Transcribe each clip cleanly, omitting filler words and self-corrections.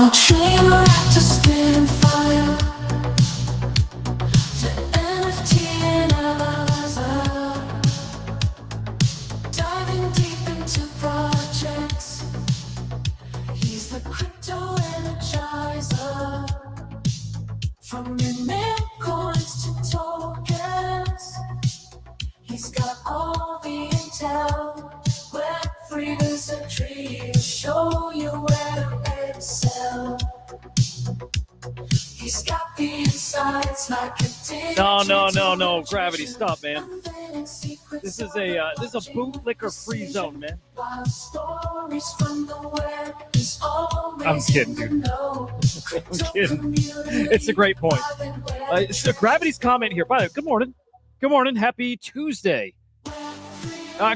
Watching Reactor spin fire, the NFT analyzer, diving deep into projects. He's the crypto energizer, from mint coins to tokens. He's got all the intel. Web3 is a tree to show you where to excel. He's got the insights like a No, Gravity, stop, man. This is a bootlicker free zone, man. I'm kidding, dude. I'm kidding. It's a great point. So Gravity's comment here. By the way, good morning. Good morning. Happy Tuesday.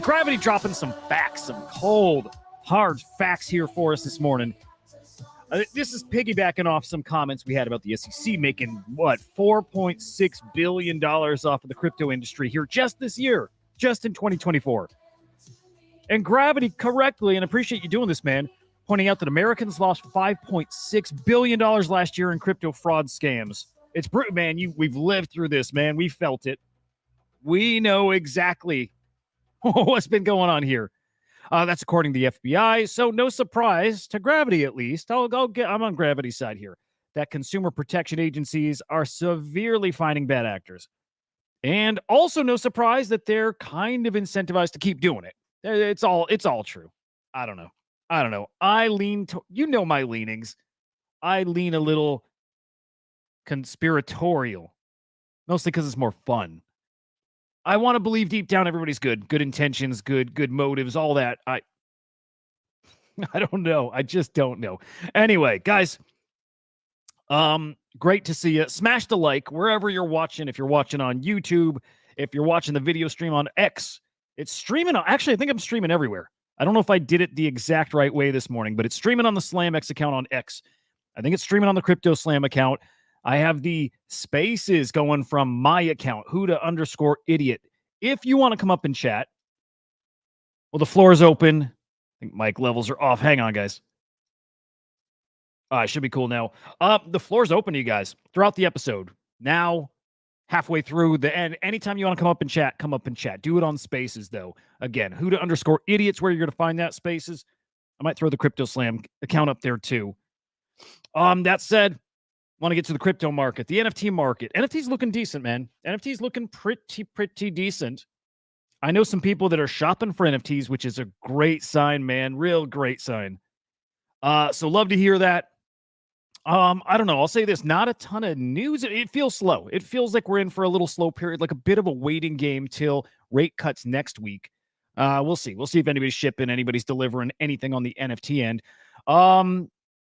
Gravity dropping some facts, some cold, hard facts here for us this morning. This is piggybacking off some comments we had about the SEC making, $4.6 billion off of the crypto industry here just this year, just in 2024. And Gravity correctly, and I appreciate you doing this, man, pointing out that Americans lost $5.6 billion last year in crypto fraud scams. It's brutal, man. We've lived through this, man. We felt it. We know exactly what's been going on here. That's according to the FBI. So no surprise to Gravity, at least. I'm on Gravity's side here. That consumer protection agencies are severely finding bad actors. And also no surprise that they're kind of incentivized to keep doing it. It's all true. I don't know. I lean to, my leanings. I lean a little conspiratorial. Mostly because it's more fun. I want to believe deep down everybody's good intentions, good motives, all that. I don't know. I just don't know. Anyway, guys, great to see you. Smash the like wherever you're watching. If you're watching on YouTube, if you're watching the video stream on X, it's streaming. Actually, I think I'm streaming everywhere. I don't know if I did it the exact right way this morning, but it's streaming on the SlamX account on X. I think it's streaming on the Crypto Slam account. I have the spaces going from my account, Hudah_idiot. If you want to come up and chat, well, the floor is open. I think mic levels are off. Hang on, guys. It should be cool now. The floor is open to you guys throughout the episode. Now, halfway through the end, anytime you want to come up and chat, come up and chat. Do it on spaces, though. Again, Hudah_idiot's where you're going to find that spaces. I might throw the Crypto Slam account up there, too. That said, want to get to the crypto market, the NFT market. NFT's looking decent, man. NFT's looking pretty decent. I know some people that are shopping for NFTs, which is a great sign, man. Real great sign. So love to hear that. I don't know. I'll say this. Not a ton of news. It feels slow. It feels like we're in for a little slow period, like a bit of a waiting game till rate cuts next week. We'll see. We'll see if anybody's shipping, anybody's delivering anything on the NFT end.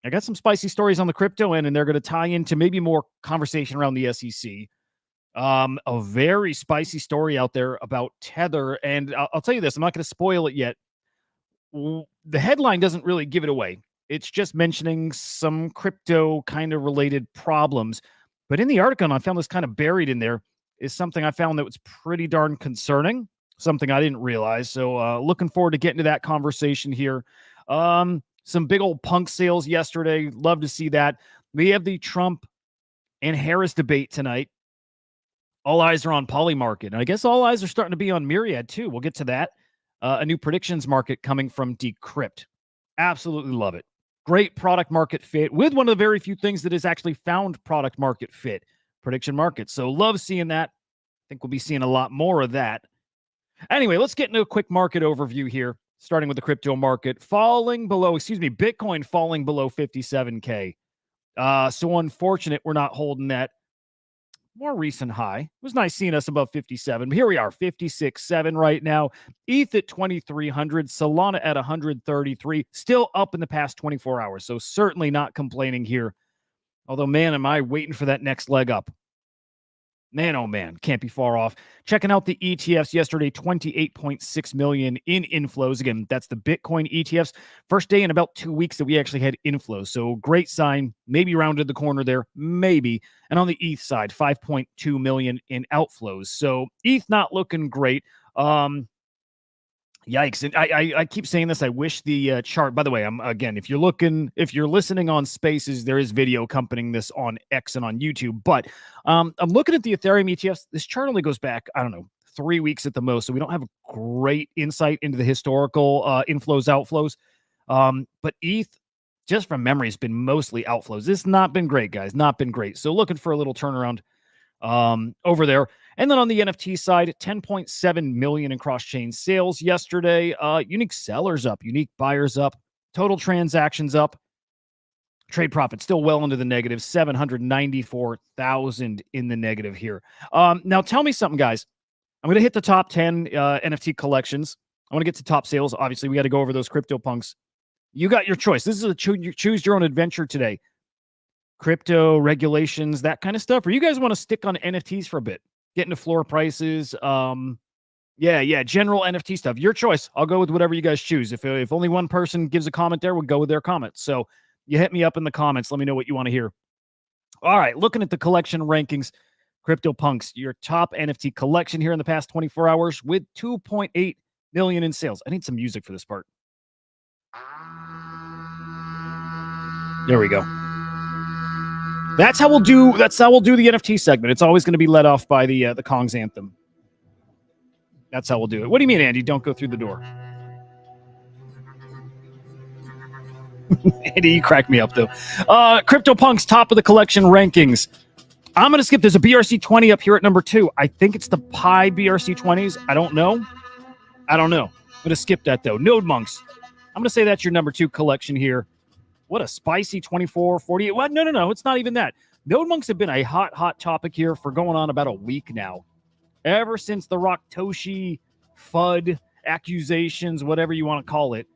I got some spicy stories on the crypto end, and they're going to tie into maybe more conversation around the SEC. A very spicy story out there about Tether, and I'll tell you this, I'm not going to spoil it yet. The headline doesn't really give it away. It's just mentioning some crypto kind of related problems. But in the article, and I found this kind of buried in there, is something I found that was pretty darn concerning, something I didn't realize. So looking forward to getting to that conversation here. Some big old punk sales yesterday. Love to see that. We have the Trump and Harris debate tonight. All eyes are on Polymarket. And I guess all eyes are starting to be on Myriad, too. We'll get to that. A new predictions market coming from Decrypt. Absolutely love it. Great product market fit with one of the very few things that has actually found product market fit, prediction market. So love seeing that. I think we'll be seeing a lot more of that. Anyway, let's get into a quick market overview here. Starting with the crypto market Bitcoin falling below 57K. So unfortunate we're not holding that more recent high. It was nice seeing us above 57. But here we are, 56.7 right now. ETH at 2,300. Solana at 133. Still up in the past 24 hours. So certainly not complaining here. Although, man, am I waiting for that next leg up. Man, oh man, can't be far off. Checking out the ETFs yesterday, 28.6 million in inflows. Again, that's the Bitcoin ETFs. First day in about 2 weeks that we actually had inflows. So great sign. Maybe rounded the corner there. Maybe. And on the ETH side, 5.2 million in outflows. So ETH not looking great. Yikes. And I keep saying this. I wish the chart, by the way, if you're listening on Spaces, there is video accompanying this on X and on YouTube. But I'm looking at the Ethereum ETFs. This chart only goes back, I don't know, 3 weeks at the most. So we don't have a great insight into the historical inflows, outflows. But ETH, just from memory, has been mostly outflows. This has not been great, guys. Not been great. So looking for a little turnaround over there. And then on the NFT side, 10.7 million in cross-chain sales yesterday. Unique sellers up, unique buyers up, total transactions up. Trade profit still well into the negative, 794,000 in the negative here. Now tell me something, guys. I'm going to hit the top 10 NFT collections. I want to get to top sales. Obviously, we got to go over those CryptoPunks. You got your choice. This is a choose your own adventure today. Crypto regulations, that kind of stuff. Or you guys want to stick on NFTs for a bit, get into floor prices. General NFT stuff. Your choice. I'll go with whatever you guys choose. If only one person gives a comment there, we'll go with their comment. So you hit me up in the comments. Let me know what you want to hear. All right, looking at the collection rankings, CryptoPunks, your top NFT collection here in the past 24 hours with 2.8 million in sales. I need some music for this part. There we go. That's how we'll do the NFT segment. It's always going to be led off by the Kong's anthem. That's how we'll do it. What do you mean, Andy? Don't go through the door. Andy, you cracked me up, though. CryptoPunks, top of the collection rankings. I'm going to skip. There's a BRC20 up here at number 2. I think it's the Pi BRC20s. I don't know. I'm going to skip that, though. Node Monks. I'm going to say that's your number 2 collection here. What a spicy 2448. What? No. It's not even that. Node Monks have been a hot topic here for going on about a week now. Ever since the Raktoshi FUD accusations, whatever you want to call it.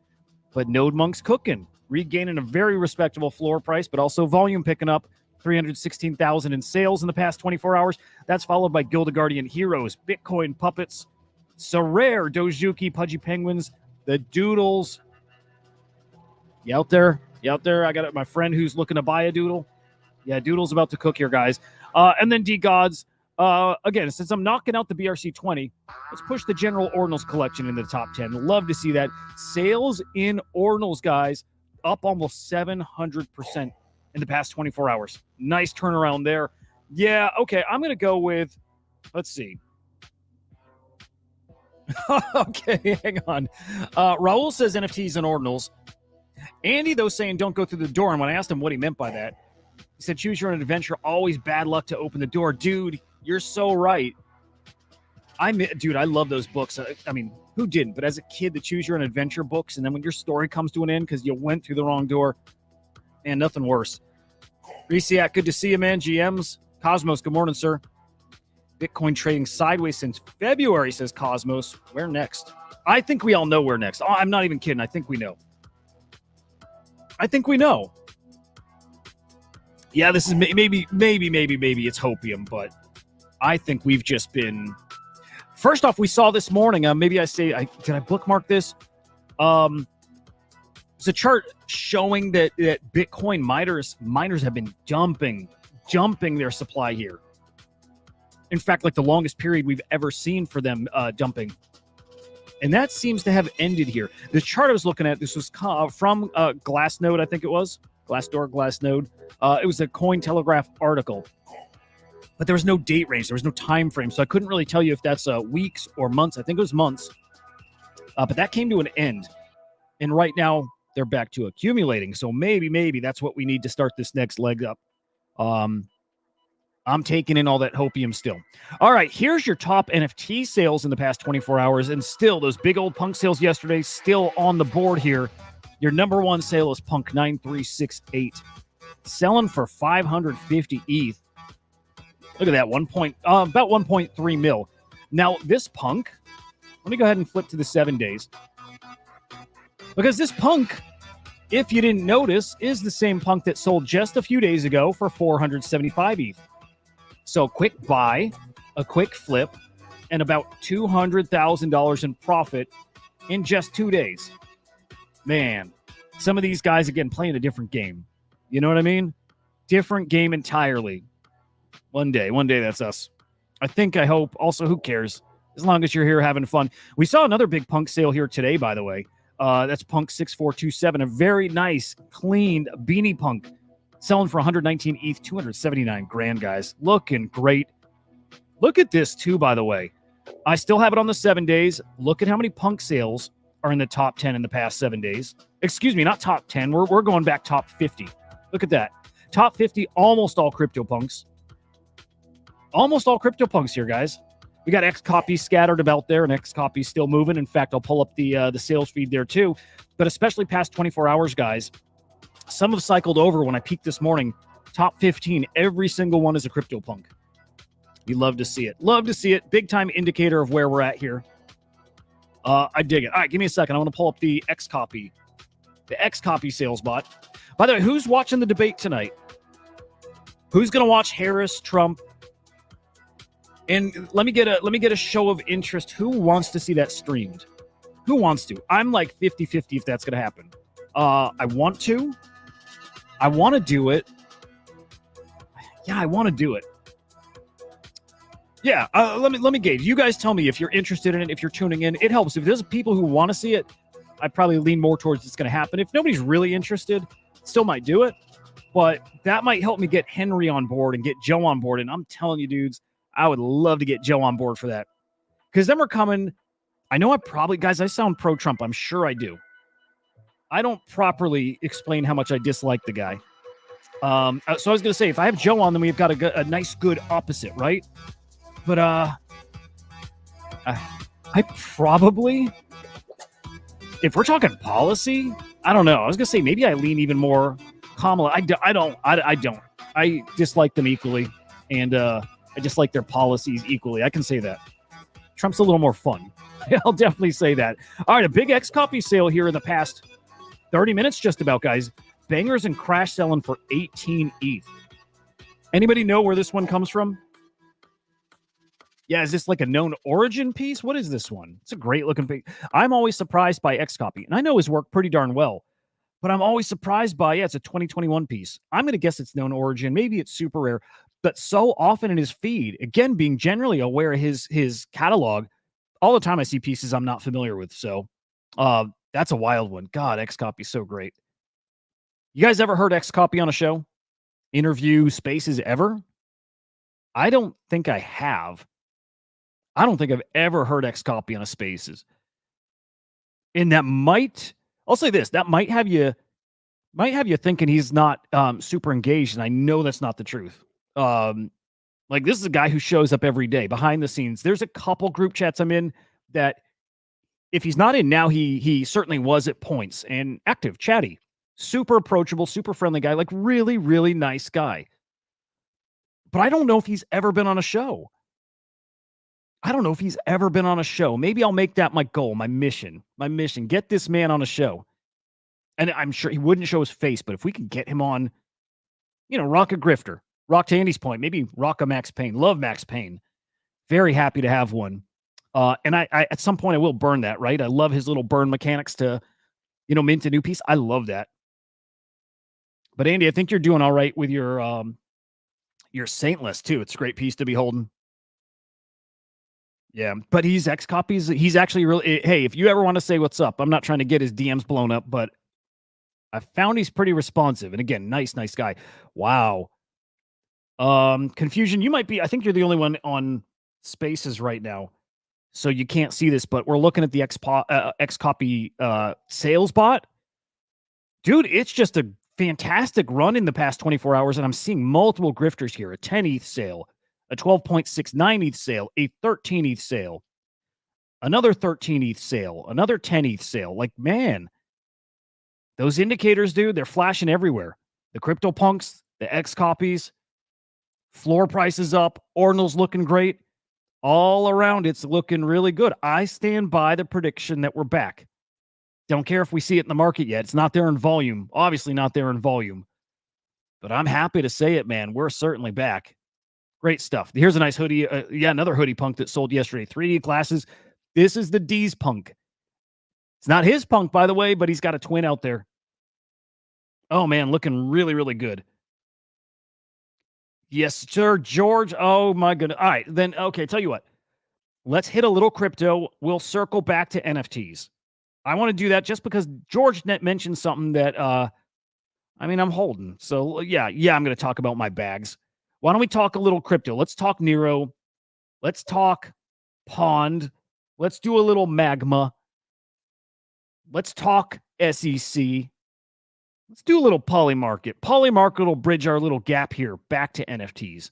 But Node Monks cooking, regaining a very respectable floor price, but also volume picking up. 316,000 in sales in the past 24 hours. That's followed by Gilda Guardian Heroes, Bitcoin Puppets, Sorare, Dojuki, Pudgy Penguins, the Doodles. You out there? I got my friend who's looking to buy a doodle. Yeah, Doodle's about to cook here, guys. And then D-Gods. Again, since I'm knocking out the BRC20, let's push the general Ordinals collection into the top 10. Love to see that. Sales in Ordinals, guys, up almost 700% in the past 24 hours. Nice turnaround there. Yeah, okay, I'm going to go with, let's see. Okay, hang on. Raul says NFTs and Ordinals. Andy, though, saying don't go through the door. And when I asked him what he meant by that, he said choose your own adventure, always bad luck to open the door. Dude, you're so right. I love those books. I mean, who didn't? But as a kid, the choose your own adventure books, and then when your story comes to an end because you went through the wrong door, man, nothing worse. Resiak, good to see you, man. GMs. Cosmos, good morning, sir. Bitcoin trading sideways since February, says Cosmos. Where next? I think we all know where next. Oh, I'm not even kidding. I think we know. Yeah, this is maybe it's hopium, but I think we've just been... First off, we saw this morning, did I bookmark this? It's a chart showing that Bitcoin miners have been dumping their supply here. In fact, like the longest period we've ever seen for them dumping. And that seems to have ended here. The chart I was looking at, this was from Glassnode, I think it was. Glassnode. It was a Cointelegraph article. But there was no date range. There was no time frame. So I couldn't really tell you if that's weeks or months. I think it was months. But that came to an end. And right now, they're back to accumulating. So maybe that's what we need to start this next leg up. I'm taking in all that hopium still. All right, here's your top NFT sales in the past 24 hours. And still, those big old punk sales yesterday still on the board here. Your number 1 sale is Punk 9368. Selling for 550 ETH. Look at that, about 1.3 mil. Now, this Punk, let me go ahead and flip to the 7 days. Because this Punk, if you didn't notice, is the same Punk that sold just a few days ago for 475 ETH. So quick buy, a quick flip, and about $200,000 in profit in just 2 days. Man, some of these guys, again, playing a different game. You know what I mean? Different game entirely. One day, that's us. I hope. Also, who cares? As long as you're here having fun. We saw another big punk sale here today, by the way. That's Punk 6427, a very nice, clean beanie punk, selling for 119 ETH, 279 grand, guys. Looking great. Look at this too, by the way. I still have it on the 7 days. Look at how many punk sales are in the top 10 in the past 7 days. Excuse me, not top 10. We're going back top 50. Look at that. Top 50, almost all CryptoPunks. Almost all CryptoPunks here, guys. We got XCopy scattered about there, and XCopy still moving. In fact, I'll pull up the sales feed there too. But especially past 24 hours, guys, some have cycled over. When I peaked this morning, top 15, every single one is a CryptoPunk. You love to see it. Love to see it. Big time indicator of where we're at here. I dig it. All right, give me a second. I want to pull up the XCopy sales bot. By the way, who's watching the debate tonight? Who's going to watch Harris, Trump? And let me get a show of interest. Who wants to see that streamed? Who wants to? I'm like 50-50 if that's going to happen. I want to. I want to do it. Yeah, I want to do it. Yeah, let me gauge. You guys tell me if you're interested in it, if you're tuning in. It helps. If there's people who want to see it, I probably lean more towards it's going to happen. If nobody's really interested, still might do it. But that might help me get Henry on board and get Joe on board. And I'm telling you, dudes, I would love to get Joe on board for that. Because then we're coming. I know guys, I sound pro-Trump. I'm sure I do. I don't properly explain how much I dislike the guy. So I was going to say, if I have Joe on, then we've got a nice, good opposite, right? But I probably, if we're talking policy, I don't know. I was going to say, maybe I lean even more Kamala. I don't. I dislike them equally. And I dislike their policies equally. I can say that. Trump's a little more fun. I'll definitely say that. All right, a big XCopy sale here in the past 30 minutes just about, guys. Bangers and crash selling for 18 ETH. Anybody know where this one comes from? Yeah, is this like a known origin piece? What is this one? It's a great looking piece. I'm always surprised by XCopy, and I know his work pretty darn well, but I'm always surprised by, it's a 2021 piece. I'm going to guess it's known origin. Maybe it's super rare, but so often in his feed, again, being generally aware of his catalog, all the time I see pieces I'm not familiar with. So that's a wild one. God, XCopy is so great. You guys ever heard XCopy on a show? Interview, spaces, ever? I don't think I have. I don't think I've ever heard XCopy on a spaces. And that might, I'll say this, that might have you thinking he's not super engaged, and I know that's not the truth. Like, this is a guy who shows up every day behind the scenes. There's a couple group chats I'm in that if he's not in now, he certainly was at points, and active, chatty, super approachable, super friendly guy, like really, really nice guy. But I don't know if he's ever been on a show. Maybe I'll make that my goal, my mission. Get this man on a show. And I'm sure he wouldn't show his face, but if we can get him on, rock a grifter. Rock to Andy's point. Maybe rock a Max Payne. Love Max Payne. Very happy to have one. And I at some point I will burn that, right? I love his little burn mechanics to, mint a new piece. I love that. But Andy, I think you're doing all right with your Saintless too. It's a great piece to be holding. Yeah, but he's XCopy's. He's actually really. Hey, if you ever want to say what's up, I'm not trying to get his DMs blown up, but I found he's pretty responsive. And again, nice guy. Wow. Confusion. You might be. I think you're the only one on Spaces right now, so you can't see this. But we're looking at the XCopy sales bot, dude. It's just a fantastic run in the past 24 hours, and I'm seeing multiple grifters here. A 10 ETH sale. A 12.69 ETH sale, a 13 ETH sale, another 13 ETH sale, another 10 ETH sale. Like, man, those indicators, dude, they're flashing everywhere. The CryptoPunks, the XCopies, floor prices up, Ordinal's looking great. All around, it's looking really good. I stand by the prediction that we're back. Don't care if we see it in the market yet. It's not there in volume. Obviously not there in volume. But I'm happy to say it, man. We're certainly back. Great stuff. Here's a nice hoodie. Another hoodie punk that sold yesterday. 3D glasses. This is the D's punk. It's not his punk, by the way, but he's got a twin out there. Oh, man, looking really, really good. Yes, sir, George. Oh, my goodness. All right, then, okay, tell you what. Let's hit a little crypto. We'll circle back to NFTs. I want to do that just because George mentioned something that, I'm holding. So, yeah, I'm going to talk about my bags. Why don't we talk a little crypto? Let's talk Neiro. Let's talk Pond. Let's do a little Magma. Let's talk SEC. Let's do a little Polymarket. Polymarket will bridge our little gap here back to NFTs.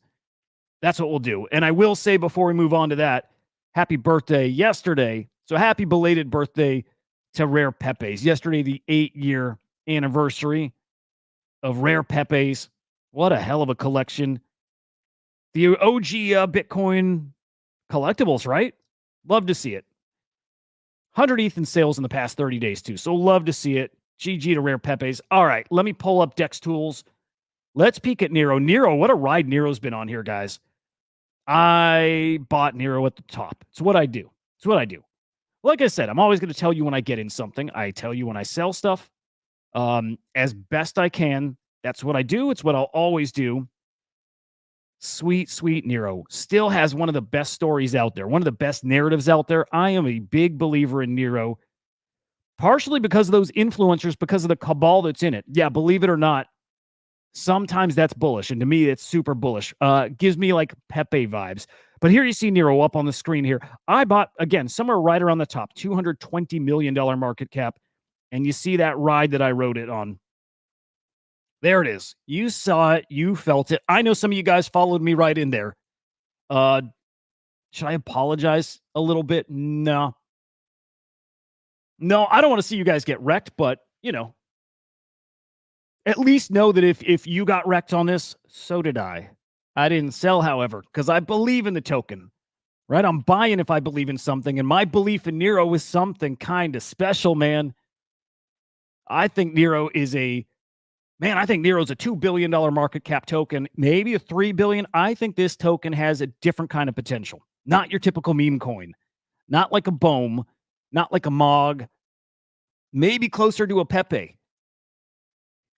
That's what we'll do. And I will say before we move on to that, happy birthday yesterday. So happy belated birthday to Rare Pepe's. Yesterday, the 8-year anniversary of Rare Pepe's. What a hell of a collection. The OG Bitcoin collectibles, right? Love to see it. 100 ETH in sales in the past 30 days, too. So love to see it. GG to Rare Pepe's. All right, let me pull up Dex Tools. Let's peek at Neiro. Neiro, what a ride Neiro's been on here, guys. I bought Neiro at the top. It's what I do. It's what I do. Like I said, I'm always going to tell you when I get in something. I tell you when I sell stuff as best I can. That's what I do. It's what I'll always do. Sweet, sweet Neiro still has one of the best stories out there, one of the best narratives out there. I am a big believer in Neiro, partially because of those influencers, because of the cabal that's in it. Yeah, believe it or not, sometimes that's bullish. And to me, it's super bullish. Gives me like Pepe vibes. But here you see Neiro up on the screen here. I bought, again, somewhere right around the top, $220 million market cap. And you see that ride that I rode it on. There it is. You saw it. You felt it. I know some of you guys followed me right in there. Should I apologize a little bit? No. No, I don't want to see you guys get wrecked, but, at least know that if you got wrecked on this, so did I. I didn't sell, however, because I believe in the token, right? I'm buying if I believe in something, and my belief in Neiro is something kind of special, man. I think Neiro is a $2 billion market cap token, maybe a $3 billion. I think this token has a different kind of potential. Not your typical meme coin, not like a BOEM, not like a MOG, maybe closer to a Pepe.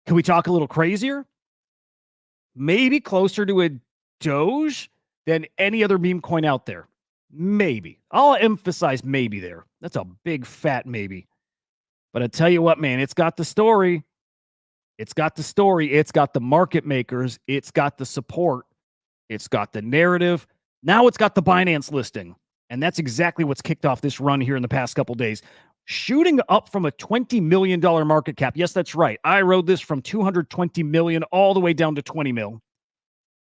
Can we talk a little crazier? Maybe closer to a Doge than any other meme coin out there. Maybe. I'll emphasize maybe there. That's a big fat maybe. But I tell you what, man, it's got the story. It's got the story. It's got the market makers. It's got the support. It's got the narrative. Now it's got the Binance listing. And that's exactly what's kicked off this run here in the past couple days. Shooting up from a $20 million market cap. Yes, that's right. I rode this from $220 million all the way down to $20 million.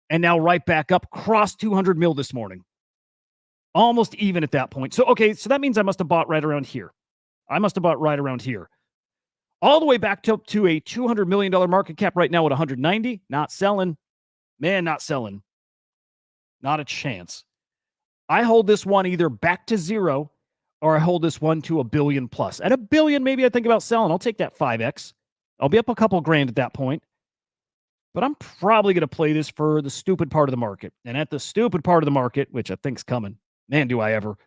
And now right back up, crossed $200 million this morning. Almost even at that point. So, okay, so that means I must have bought right around here. All the way back to a $200 million market cap right now at 190. Not selling. Man, not selling. Not a chance. I hold this one either back to zero or I hold this one to $1 billion plus. At $1 billion, maybe I think about selling. I'll take that 5x. I'll be up a couple grand at that point. But I'm probably going to play this for the stupid part of the market. And at the stupid part of the market, which I think's coming, man, do I ever.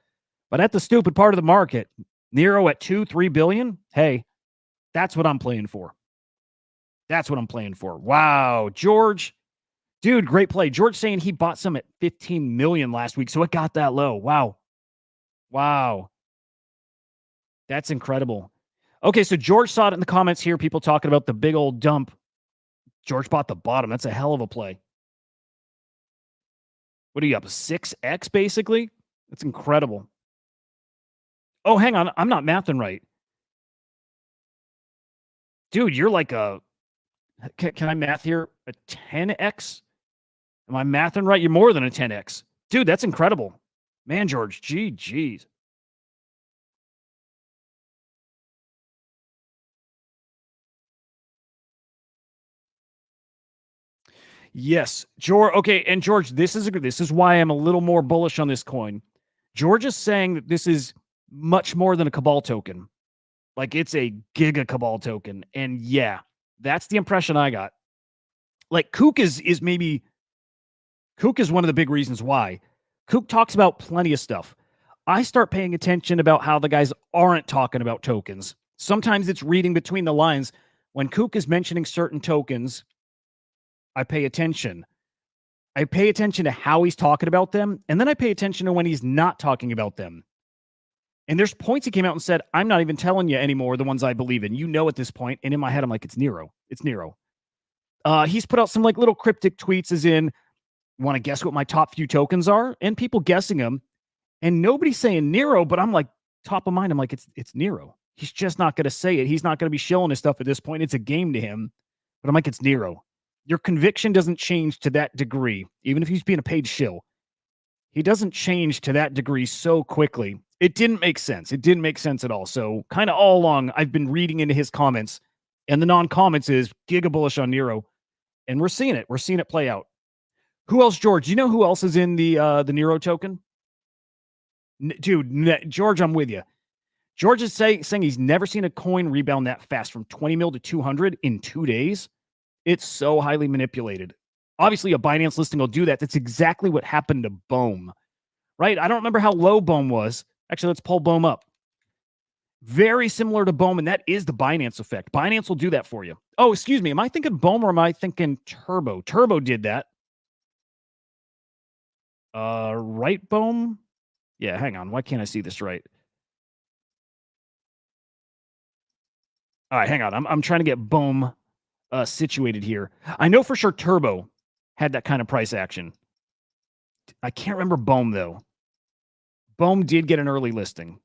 But at the stupid part of the market, Neiro at $2-3 billion, hey, that's what I'm playing for. That's what I'm playing for. Wow, George. Dude, great play. George saying he bought some at 15 million last week, so it got that low. Wow. Wow. That's incredible. Okay, so George saw it in the comments here. People talking about the big old dump. George bought the bottom. That's a hell of a play. What are you up? 6x, basically? That's incredible. Oh, hang on. I'm not mathing right. Dude, you're like a... Can I math here? A 10x? Am I mathing right? You're more than a 10x. Dude, that's incredible. Man, George, geez. Yes, George. Okay, and George, this is why I'm a little more bullish on this coin. George is saying that this is much more than a Cabal token. Like, it's a giga Cabal token. And yeah, that's the impression I got. Like, Kook is one of the big reasons why. Kook talks about plenty of stuff. I start paying attention about how the guys aren't talking about tokens. Sometimes it's reading between the lines. When Kook is mentioning certain tokens, I pay attention. I pay attention to how he's talking about them, and then I pay attention to when he's not talking about them. And there's points he came out and said, I'm not even telling you anymore the ones I believe in. You know at this point. And in my head, I'm like, it's Neiro. It's Neiro. He's put out some like little cryptic tweets as in, want to guess what my top few tokens are? And people guessing them. And nobody's saying Neiro, but I'm like, top of mind, I'm like, it's Neiro. He's just not going to say it. He's not going to be shilling his stuff at this point. It's a game to him. But I'm like, it's Neiro. Your conviction doesn't change to that degree, even if he's being a paid shill. He doesn't change to that degree so quickly. It didn't make sense. It didn't make sense at all. So kind of all along, I've been reading into his comments, and the non-comments is giga bullish on Neiro, and we're seeing it. We're seeing it play out. Who else, George? You know who else is in the Neiro token? Dude, George, I'm with you. George is saying he's never seen a coin rebound that fast from 20 mil to 200 in 2 days. It's so highly manipulated. Obviously, a Binance listing will do that. That's exactly what happened to Bohm, right? I don't remember how low Bohm was. Actually, let's pull Bohm up. Very similar to Bohm, and that is the Binance effect. Binance will do that for you. Oh, excuse me. Am I thinking Bohm or am I thinking Turbo? Turbo did that. Right, Bohm? Yeah, hang on. Why can't I see this right? All right, hang on. I'm trying to get Bohm situated here. I know for sure Turbo had that kind of price action. I can't remember Bohm, though. Bohm did get an early listing.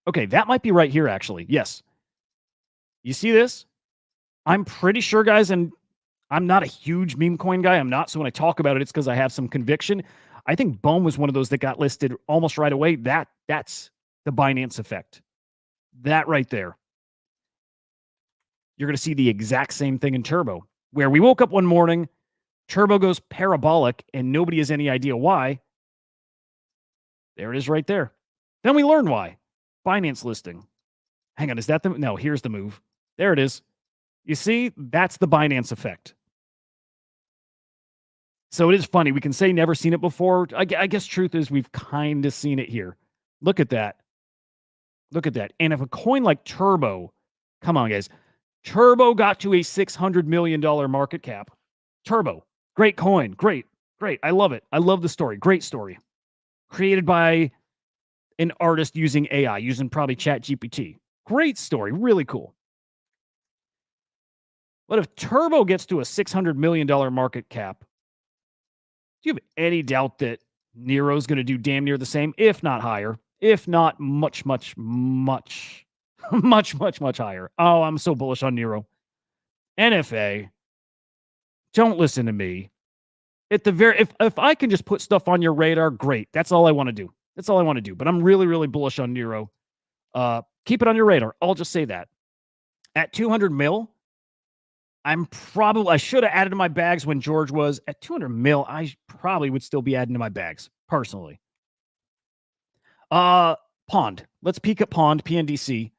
Okay, that might be right here, actually. Yes. You see this? I'm pretty sure, guys, and I'm not a huge meme coin guy. I'm not. So when I talk about it, it's because I have some conviction. I think Bohm was one of those that got listed almost right away. That's the Binance effect. That right there. You're going to see the exact same thing in Turbo, where we woke up one morning, Turbo goes parabolic, and nobody has any idea why. There it is right there. Then we learn why. Binance listing. Hang on, is that the... No, here's the move. There it is. You see, that's the Binance effect. So it is funny. We can say never seen it before. I guess truth is we've kind of seen it here. Look at that. Look at that. And if a coin like Turbo, come on, guys. Turbo got to a $600 million market cap. Turbo, great coin. Great. I love it. I love the story. Great story. Created by an artist using AI, using probably ChatGPT. Great story. Really cool. But if Turbo gets to a $600 million market cap, do you have any doubt that Neiro's going to do damn near the same, if not higher, if not much higher? Oh, I'm so bullish on Neiro. NFA, don't listen to me. At the very, if I can just put stuff on your radar, great. That's all I want to do. That's all I want to do. But I'm really, really bullish on Neiro. Keep it on your radar. I'll just say that. At 200 mil, I should have added to my bags when George was at 200 mil. I probably would still be adding to my bags personally. Pond. Let's peek at Pond PNDC.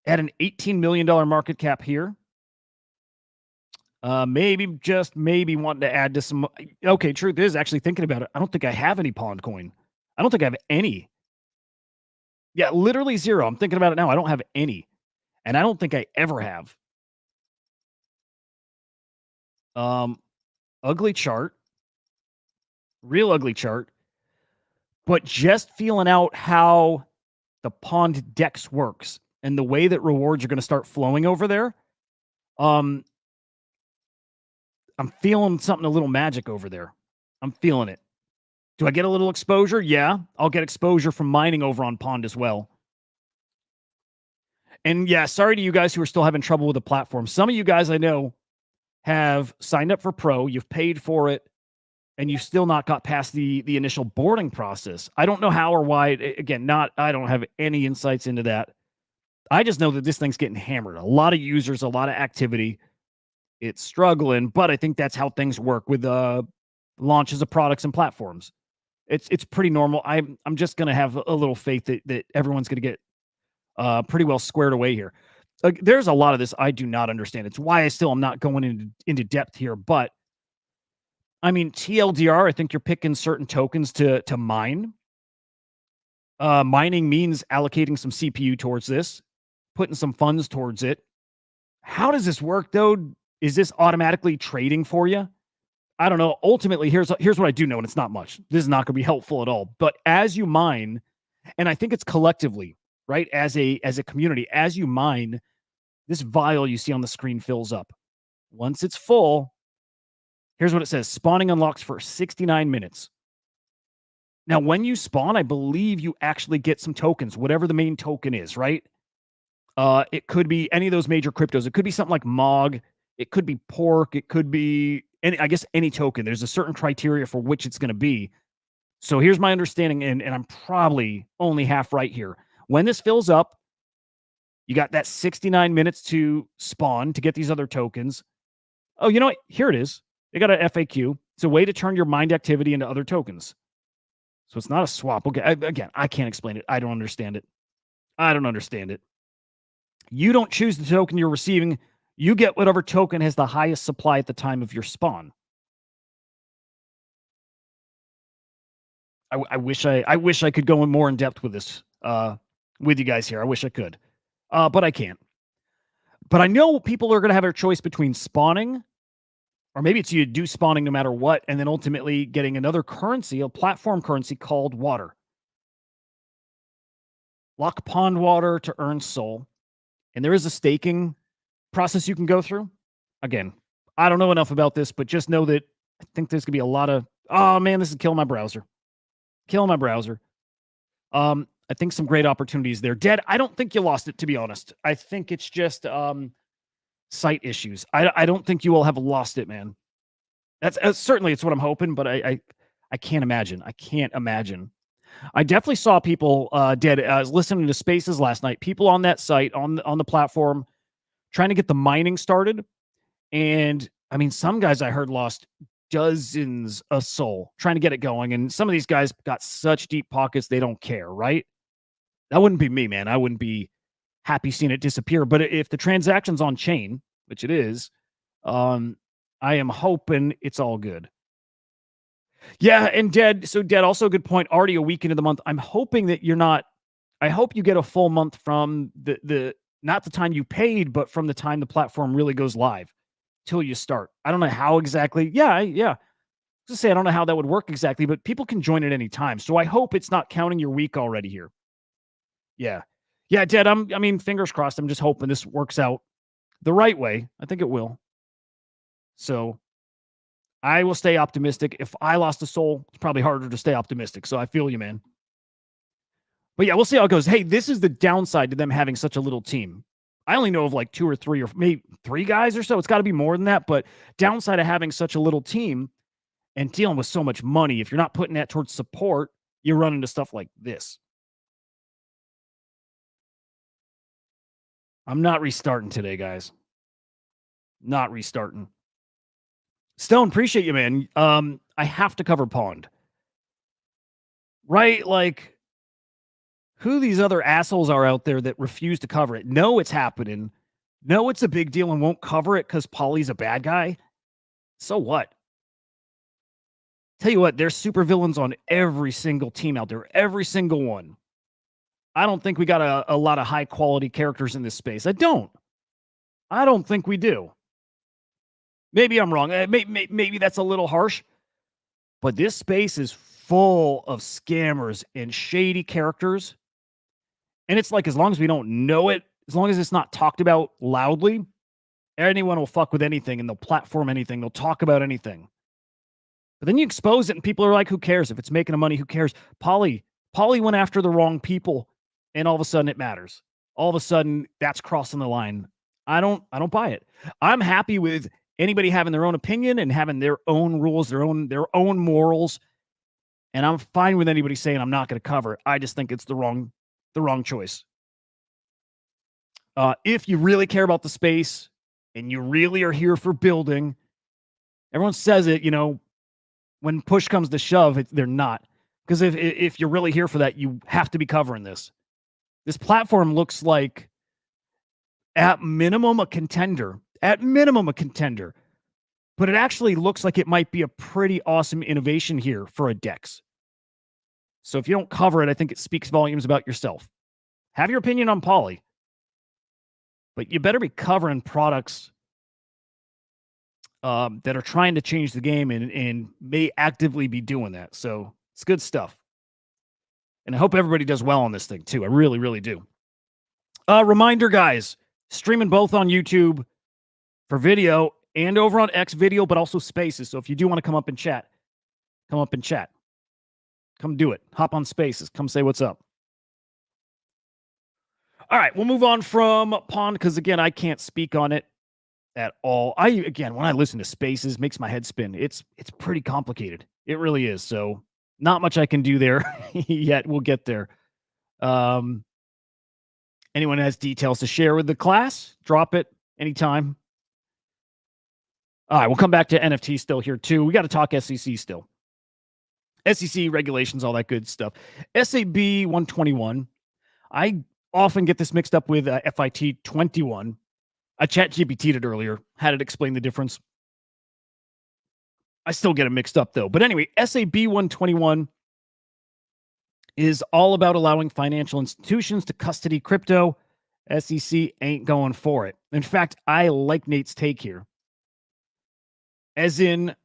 At an $18 million market cap here. Maybe wanting to add to some. Okay, truth is, actually thinking about it, I don't think I have any Pond coin. I don't think I have any. Yeah, literally zero. I'm thinking about it now. I don't have any. And I don't think I ever have. Ugly chart. Real ugly chart. But just feeling out how the Pond Dex works and the way that rewards are going to start flowing over there. I'm feeling something a little magic over there. I'm feeling it. Do I get a little exposure? Yeah, I'll get exposure from mining over on Pond as well. And yeah, sorry to you guys who are still having trouble with the platform. Some of you guys I know have signed up for Pro, you've paid for it, and you've still not got past the initial boarding process. I don't know how or why. Again, I don't have any insights into that. I just know that this thing's getting hammered. A lot of users, a lot of activity. It's struggling, but I think that's how things work with launches of products and platforms. It's pretty normal. I'm just going to have a little faith that everyone's going to get pretty well squared away here. There's a lot of this I do not understand. It's why I still am not going into depth here. But I mean, TLDR, I think you're picking certain tokens to mine. Mining means allocating some CPU towards this, putting some funds towards it. How does this work, though? Is this automatically trading for you? I don't know. Ultimately, here's what I do know, and it's not much. This is not going to be helpful at all. But as you mine, and I think it's collectively, right? As a community, as you mine, this vial you see on the screen fills up. Once it's full, here's what it says. Spawning unlocks for 69 minutes. Now, when you spawn, I believe you actually get some tokens, whatever the main token is, right? It could be any of those major cryptos. It could be something like MOG. It could be pork. It could be any token. There's a certain criteria for which it's going to be. So here's my understanding, and I'm probably only half right here. When this fills up, you got that 69 minutes to spawn to get these other tokens. Oh, you know what? Here it is. They got an FAQ. It's a way to turn your mined activity into other tokens. So it's not a swap. Okay, again, I can't explain it. I don't understand it. You don't choose the token you're receiving. You get whatever token has the highest supply at the time of your spawn. I wish I could go in more in depth with this with you guys here. I wish I could, but I can't. But I know people are going to have a choice between spawning, or maybe it's you do spawning no matter what, and then ultimately getting another currency, a platform currency called water. Lock pond water to earn soul. And there is a staking process you can go through. Again, I don't know enough about this, but just know that I think there's going to be a lot of, oh man, this is killing my browser. I think some great opportunities there. Dead, I don't think you lost it, to be honest. I think it's just site issues. I don't think you will have lost it, man. That's certainly it's what I'm hoping, but I can't imagine. I definitely saw people dead. I was listening to Spaces last night. People on that site, on the platform, trying to get the mining started. And I mean, some guys I heard lost dozens of soul trying to get it going. And some of these guys got such deep pockets, they don't care, right? That wouldn't be me, man. I wouldn't be happy seeing it disappear. But if the transaction's on chain, which it is, I am hoping it's all good. Yeah, and Dead, also a good point. Already a week into the month. I'm hoping that you're not, I hope you get a full month from the not the time you paid, but from the time the platform really goes live till you start. I don't know how exactly. Yeah. Just say I don't know how that would work exactly, but people can join at any time. So I hope it's not counting your week already here. Yeah, Dead. I mean, fingers crossed. I'm just hoping this works out the right way. I think it will. So I will stay optimistic. If I lost a soul, it's probably harder to stay optimistic. So I feel you, man. But yeah, we'll see how it goes. Hey, this is the downside to them having such a little team. I only know of like 2 or 3 or maybe 3 guys or so. It's got to be more than that. But downside of having such a little team and dealing with so much money, if you're not putting that towards support, you run into stuff like this. I'm not restarting today, guys. Not restarting. Stone, appreciate you, man. I have to cover Pond. Right? Like, who these other assholes are out there that refuse to cover it. Know it's happening. Know it's a big deal and won't cover it because Polly's a bad guy. So what? Tell you what, there's supervillains on every single team out there. Every single one. I don't think we got a lot of high-quality characters in this space. I don't think we do. Maybe I'm wrong. Maybe that's a little harsh. But this space is full of scammers and shady characters. And it's like, as long as we don't know it, as long as it's not talked about loudly, anyone will fuck with anything and they'll platform anything. They'll talk about anything. But then you expose it and people are like, who cares? If it's making the money, who cares? Polly went after the wrong people and all of a sudden it matters. All of a sudden that's crossing the line. I don't buy it. I'm happy with anybody having their own opinion and having their own rules, their own morals. And I'm fine with anybody saying I'm not going to cover it. I just think it's the wrong choice. If you really care about the space and you really are here for building, everyone says it, when push comes to shove, they're not. Because if you're really here for that, you have to be covering this. This platform looks like, at minimum, a contender. But it actually looks like it might be a pretty awesome innovation here for a DEX. So if you don't cover it, I think it speaks volumes about yourself. Have your opinion on Poly. But you better be covering products that are trying to change the game and may actively be doing that. So it's good stuff. And I hope everybody does well on this thing too. I really, really do. Reminder, guys, streaming both on YouTube for video and over on X video, but also Spaces. So if you do want to come up and chat, come up and chat. Come do it. Hop on Spaces. Come say what's up. All right, we'll move on from Pond because, again, I can't speak on it at all. When I listen to Spaces, makes my head spin. It's pretty complicated. It really is. So not much I can do there yet. We'll get there. Anyone has details to share with the class, drop it anytime. All right, we'll come back to NFT still here too. We got to talk SEC still. SEC regulations, all that good stuff. SAB 121. I often get this mixed up with FIT 21. I chat GPT'd it earlier, had it explain the difference. I still get it mixed up though. But anyway, SAB 121 is all about allowing financial institutions to custody crypto. SEC ain't going for it. In fact, I like Nate's take here. As in,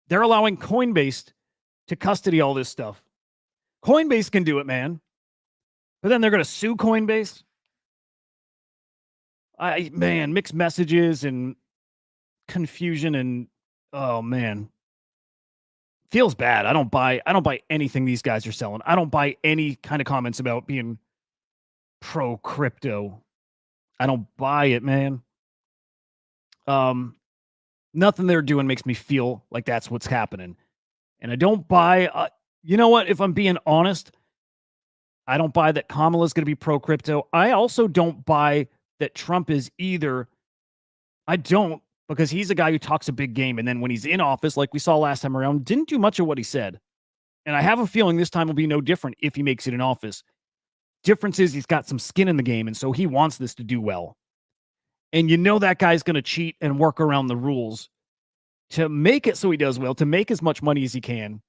they're allowing Coinbase to custody all this stuff. Coinbase can do it, man. But then they're going to sue Coinbase. Mixed messages and confusion and oh man. Feels bad. I don't buy anything these guys are selling. I don't buy any kind of comments about being pro crypto. I don't buy it, man. Nothing they're doing makes me feel like that's what's happening. And I don't buy, you know what? If I'm being honest, I don't buy that Kamala's going to be pro crypto. I also don't buy that Trump is either. I don't, because he's a guy who talks a big game. And then when he's in office, like we saw last time around, didn't do much of what he said. And I have a feeling this time will be no different if he makes it in office. Difference is he's got some skin in the game. And so he wants this to do well. And you know that guy's going to cheat and work around the rules to make it so he does well, to make as much money as he can.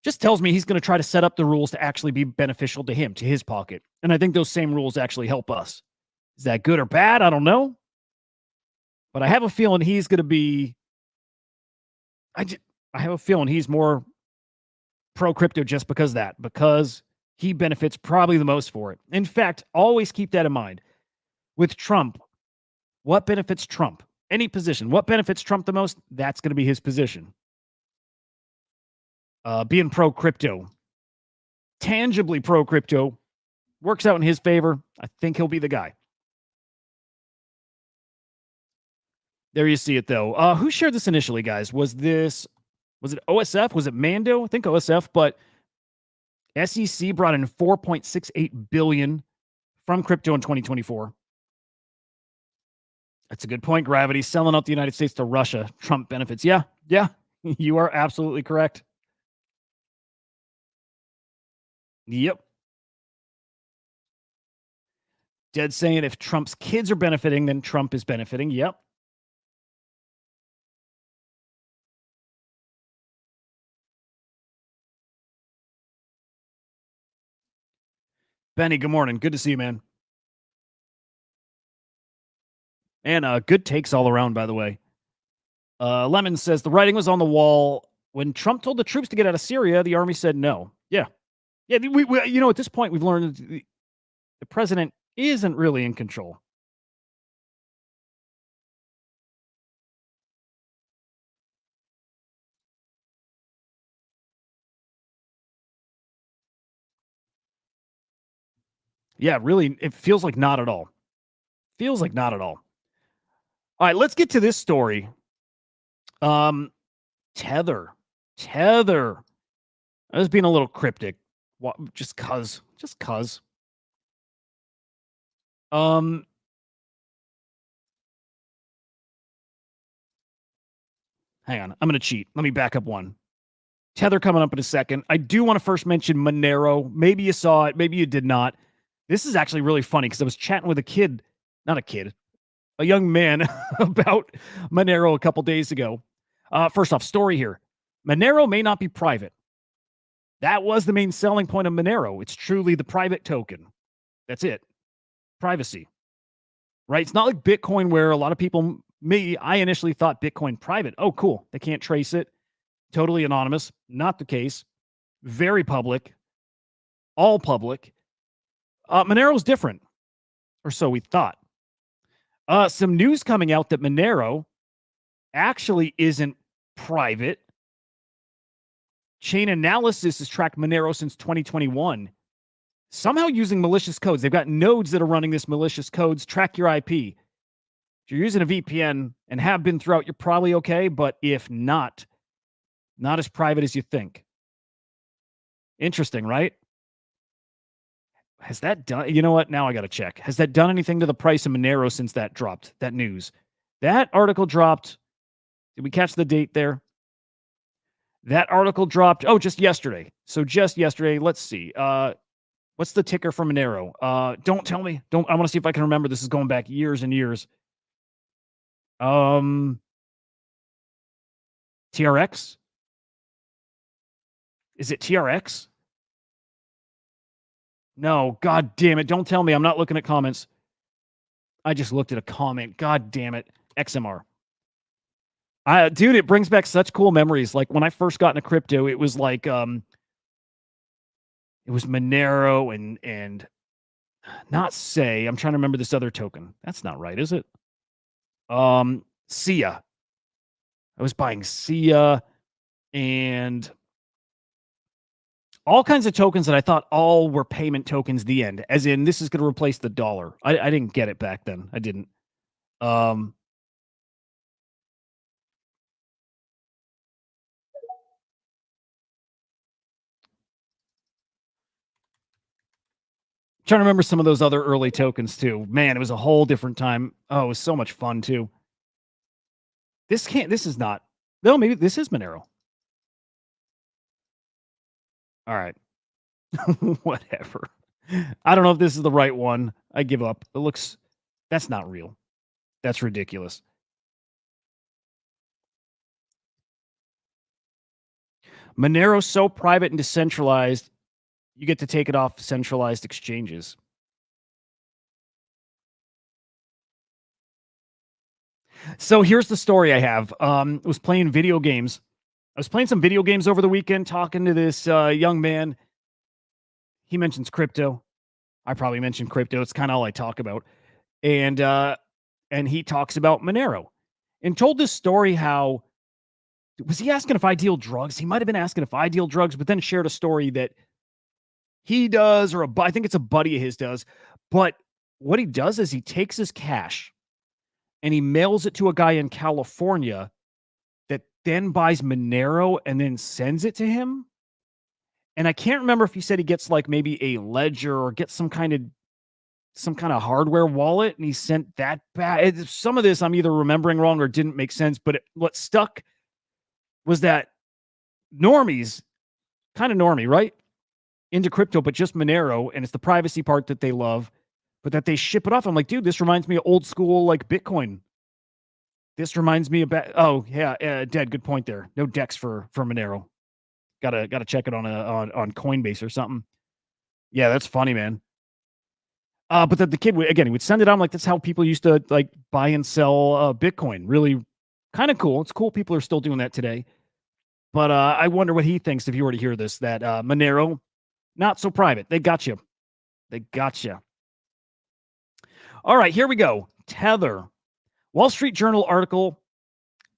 Just tells me he's going to try to set up the rules to actually be beneficial to him, to his pocket. And I think those same rules actually help us. Is that good or bad? I don't know. But I have a feeling he's going to be... I have a feeling he's more pro-crypto just because he benefits probably the most for it. In fact, always keep that in mind. With Trump, what benefits Trump? Any position. What benefits Trump the most? That's going to be his position. Being pro-crypto, tangibly pro-crypto, works out in his favor. I think he'll be the guy. There you see it, though. Who shared this initially, guys? Was it OSF? Was it Mando? I think OSF, but SEC brought in $4.68 billion from crypto in 2024. That's a good point, Gravity. Selling out the United States to Russia. Trump benefits. Yeah, you are absolutely correct. Yep. Dead saying if Trump's kids are benefiting, then Trump is benefiting. Yep. Benny, good morning. Good to see you, man. And good takes all around, by the way. Lemon says the writing was on the wall. When Trump told the troops to get out of Syria, the army said no. Yeah. We at this point, we've learned the president isn't really in control. Yeah, really, it feels like not at all. Feels like not at all. All right, let's get to this story. Tether. I was being a little cryptic. Just cuz. Hang on. I'm going to cheat. Let me back up one. Tether coming up in a second. I do want to first mention Monero. Maybe you saw it. Maybe you did not. This is actually really funny because I was chatting with a young man about Monero a couple days ago. First off, story here. Monero may not be private. That was the main selling point of Monero. It's truly the private token. That's it. Privacy. Right? It's not like Bitcoin where a lot of people I initially thought Bitcoin private. Oh, cool. They can't trace it. Totally anonymous. Not the case. Very public. All public. Monero's different, or so we thought. Some news coming out that Monero actually isn't private. Chain Analysis has tracked Monero since 2021. Somehow using malicious codes. They've got nodes that are running this malicious codes. Track your IP. If you're using a VPN and have been throughout, you're probably okay. But if not as private as you think. Interesting, right? Has that done? You know what? Now I got to check. Has that done anything to the price of Monero since that dropped? That news. That article dropped. Did we catch the date there? That article dropped. Oh, just yesterday. So just yesterday. Let's see. What's the ticker for Monero? Don't tell me. I want to see if I can remember. This is going back years and years. TRX? Is it TRX? No, god damn it. Don't tell me. I'm not looking at comments. I just looked at a comment. God damn it. XMR. Dude, it brings back such cool memories. Like when I first got into crypto, it was like it was Monero and not Say. I'm trying to remember this other token. That's not right, is it? Sia. I was buying Sia and all kinds of tokens that I thought all were payment tokens, the end. As in, this is going to replace the dollar. I didn't get it back then. I didn't. Trying to remember some of those other early tokens too. Man, it was a whole different time. Oh, it was so much fun too. This is not. No, maybe this is Monero. All right. Whatever. I don't know if this is the right one. I give up. It looks, that's not real. That's ridiculous. Monero's so private and decentralized, you get to take it off centralized exchanges. So here's the story I have. I was playing video games. I was playing some video games over the weekend, talking to this young man. He mentions crypto. I probably mentioned crypto. It's kind of all I talk about. And he talks about Monero and told this story how, was he asking if I deal drugs? He might have been asking if I deal drugs, but then shared a story that he does, or I think it's a buddy of his does. But what he does is he takes his cash and he mails it to a guy in California that then buys Monero and then sends it to him. And I can't remember if he said he gets like maybe a ledger or gets some kind of hardware wallet, and he sent that back. Some of this I'm either remembering wrong or didn't make sense, but what stuck was that normies, kind of normie, right? Into crypto, but just Monero, and it's the privacy part that they love, but that they ship it off. I'm like, dude, this reminds me of old school like Bitcoin. This reminds me about, oh yeah, Dead, good point there. No DEX for Monero. Gotta check it on Coinbase or something. Yeah, that's funny, man. But that the kid he would send it out. I'm like, that's how people used to like buy and sell Bitcoin. Really kind of cool. It's cool people are still doing that today. But I wonder what he thinks if you were to hear this, that Monero, not so private. They got you. They got you. All right, here we go. Tether. Wall Street Journal article.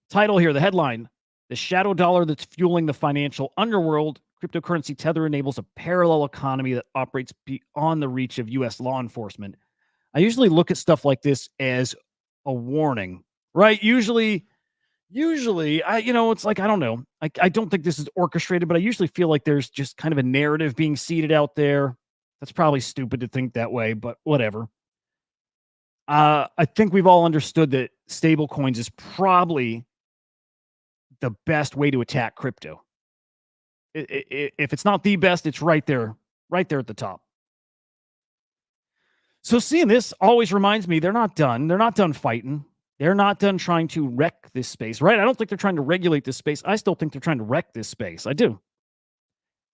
Title here, the headline. The shadow dollar that's fueling the financial underworld. Cryptocurrency Tether enables a parallel economy that operates beyond the reach of U.S. law enforcement. I usually look at stuff like this as a warning, right? Usually, it's like, I don't know. I don't think this is orchestrated, but I usually feel like there's just kind of a narrative being seeded out there. That's probably stupid to think that way, but whatever. I think we've all understood that stable coins is probably the best way to attack crypto. If it's not the best, it's right there at the top. So seeing this always reminds me they're not done. They're not done fighting. They're not done trying to wreck this space, right? I don't think they're trying to regulate this space. I still think they're trying to wreck this space. I do.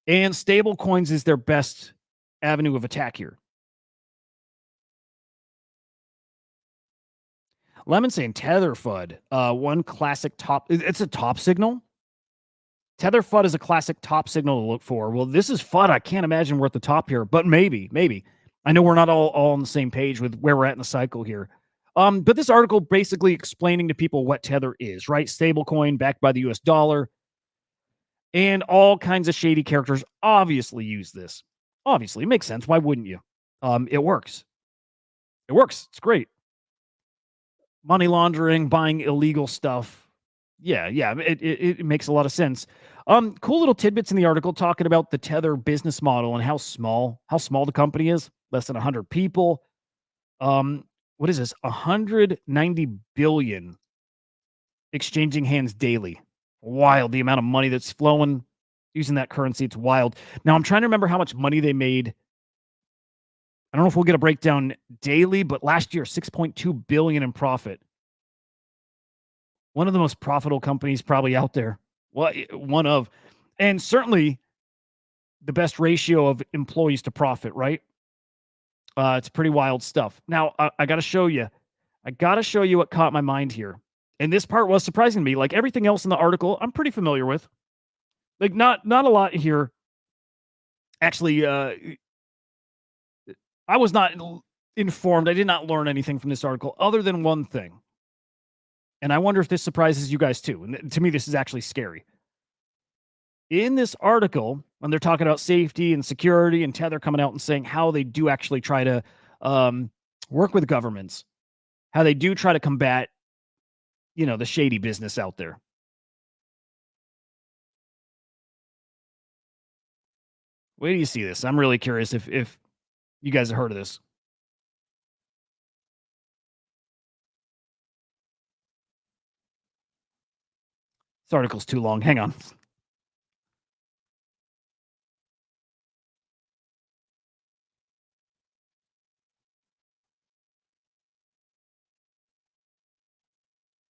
And stable coins is their best avenue of attack here. Lemon saying Tether FUD. One classic top. It's a top signal. Tether FUD is a classic top signal to look for. Well, this is FUD. I can't imagine we're at the top here, but maybe. I know we're not all on the same page with where we're at in the cycle here. But this article basically explaining to people what Tether is, right? Stablecoin backed by the US dollar. And all kinds of shady characters obviously use this. Obviously, it makes sense. Why wouldn't you? It works. It works. It's great. Money laundering, buying illegal stuff. Yeah, it makes a lot of sense. Cool little tidbits in the article talking about the Tether business model and how small the company is. Less than 100 people. What is this? 190 billion exchanging hands daily. Wild, the amount of money that's flowing using that currency. It's wild. Now I'm trying to remember how much money they made. I don't know if we'll get a breakdown daily, but last year, 6.2 billion in profit. One of the most profitable companies probably out there. Well, one of, and certainly the best ratio of employees to profit, right? It's pretty wild stuff. Now, I got to show you. What caught my mind here. And this part was surprising to me. Like everything else in the article, I'm pretty familiar with. Like not a lot here. Actually, I was not informed. I did not learn anything from this article other than one thing. And I wonder if this surprises you guys too. And to me, this is actually scary. In this article, when they're talking about safety and security and Tether coming out and saying how they do actually try to work with governments, how they do try to combat, the shady business out there. Wait do you see this? I'm really curious if you guys have heard of this. This article's too long. Hang on.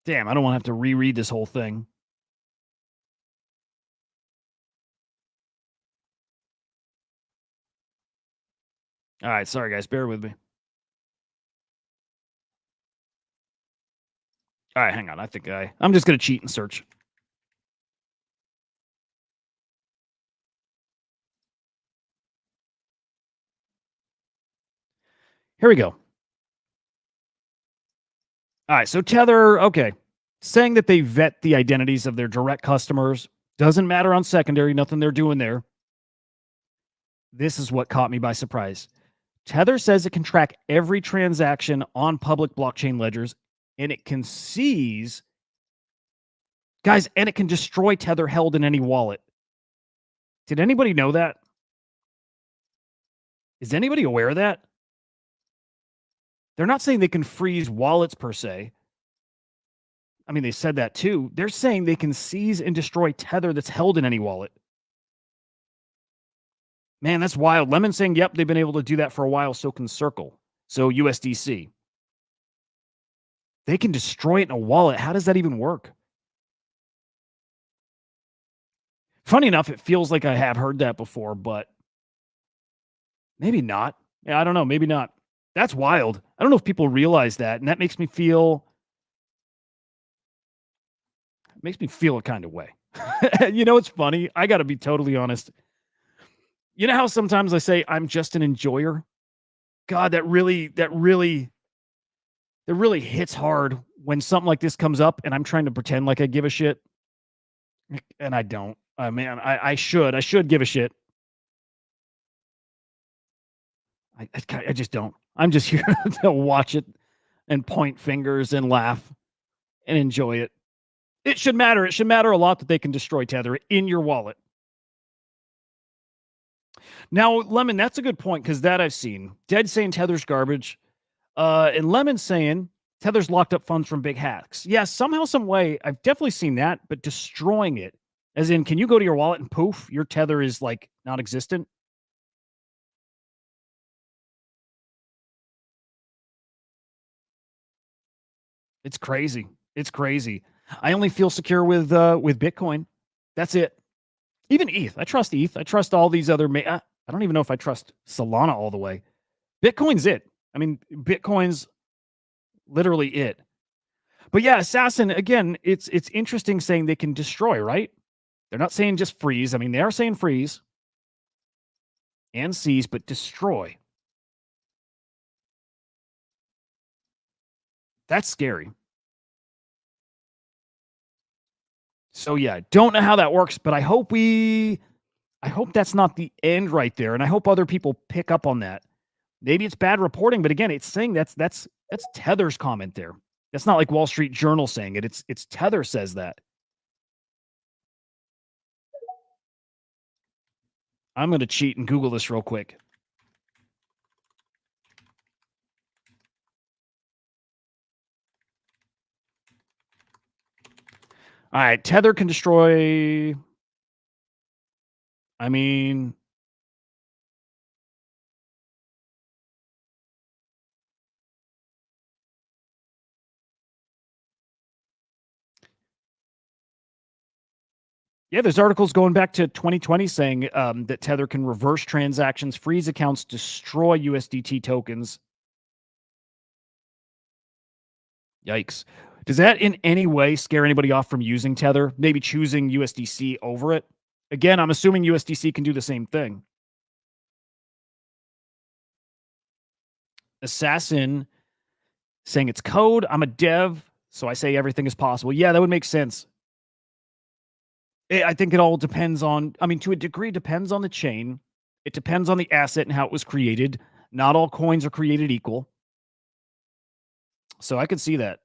Damn, I don't want to have to reread this whole thing. All right, sorry guys, bear with me. All right, hang on. I think I'm just going to cheat and search. Here we go. All right, so Tether, okay, saying that they vet the identities of their direct customers. Doesn't matter on secondary, nothing they're doing there. This is what caught me by surprise. Tether says it can track every transaction on public blockchain ledgers, and it can seize, guys, and it can destroy Tether held in any wallet. Did anybody know that? Is anybody aware of that? They're not saying they can freeze wallets per se. I mean, they said that too. They're saying they can seize and destroy Tether that's held in any wallet. Man, that's wild. Lemon saying, yep, they've been able to do that for a while. So can Circle. So USDC. They can destroy it in a wallet. How does that even work? Funny enough, it feels like I have heard that before, but maybe not. Yeah, I don't know. Maybe not. That's wild. I don't know if people realize that. And that makes me feel a kind of way. It's funny. I got to be totally honest. You know how sometimes I say I'm just an enjoyer? God, that really hits hard when something like this comes up and I'm trying to pretend like I give a shit. And I don't. Man, I should give a shit. I just don't. I'm just here to watch it and point fingers and laugh and enjoy it. It should matter. It should matter a lot that they can destroy Tether in your wallet. Now, Lemon, that's a good point because that I've seen. Dead saying Tether's garbage. And Lemon saying Tether's locked up funds from big hacks. Yeah, somehow, some way, I've definitely seen that, but destroying it. As in, can you go to your wallet and poof, your Tether is like non-existent? It's crazy. It's crazy. I only feel secure with Bitcoin. That's it. Even ETH. I trust ETH. I trust all these other. I don't even know if I trust Solana all the way. Bitcoin's it. I mean, Bitcoin's literally it. But yeah, Assassin, again, it's interesting saying they can destroy, right? They're not saying just freeze. I mean, they are saying freeze and seize, but destroy. That's scary. So yeah, don't know how that works, but I hope that's not the end right there. And I hope other people pick up on that. Maybe it's bad reporting, but again, it's saying that's Tether's comment there. That's not like Wall Street Journal saying it. It's Tether says that. I'm going to cheat and Google this real quick. All right, Tether can destroy. I mean, yeah, there's articles going back to 2020 saying that Tether can reverse transactions, freeze accounts, destroy USDT tokens. Yikes. Does that in any way scare anybody off from using Tether? Maybe choosing USDC over it? Again, I'm assuming USDC can do the same thing. Assassin saying it's code. I'm a dev, so I say everything is possible. Yeah, that would make sense. I think it all depends on, I mean, to a degree, it depends on the chain. It depends on the asset and how it was created. Not all coins are created equal. So I could see that.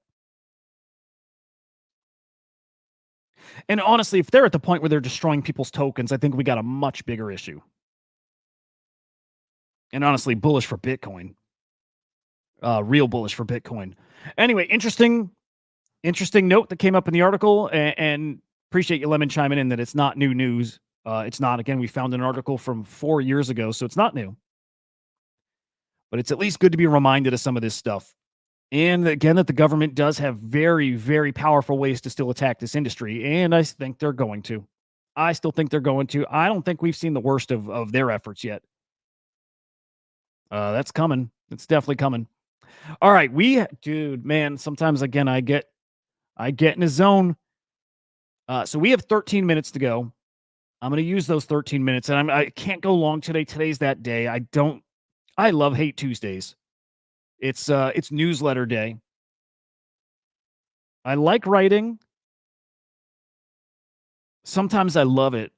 And honestly, if they're at the point where they're destroying people's tokens, I think we got a much bigger issue. And honestly, bullish for Bitcoin. Real bullish for Bitcoin. Anyway, interesting note that came up in the article, and appreciate you, Lemon, chiming in that it's not new news. It's not. Again, we found an article from 4 years ago, so it's not new. But it's at least good to be reminded of some of this stuff. And again, that the government does have very, very powerful ways to still attack this industry. And I think they're going to. I still think they're going to. I don't think we've seen the worst of their efforts yet. That's coming. It's definitely coming. All right. Dude, man, sometimes, again, I get in a zone. So we have 13 minutes to go. I'm going to use those 13 minutes. And I can't go long today. Today's that day. I love Hate Tuesdays. It's newsletter day. I like writing. Sometimes I love it.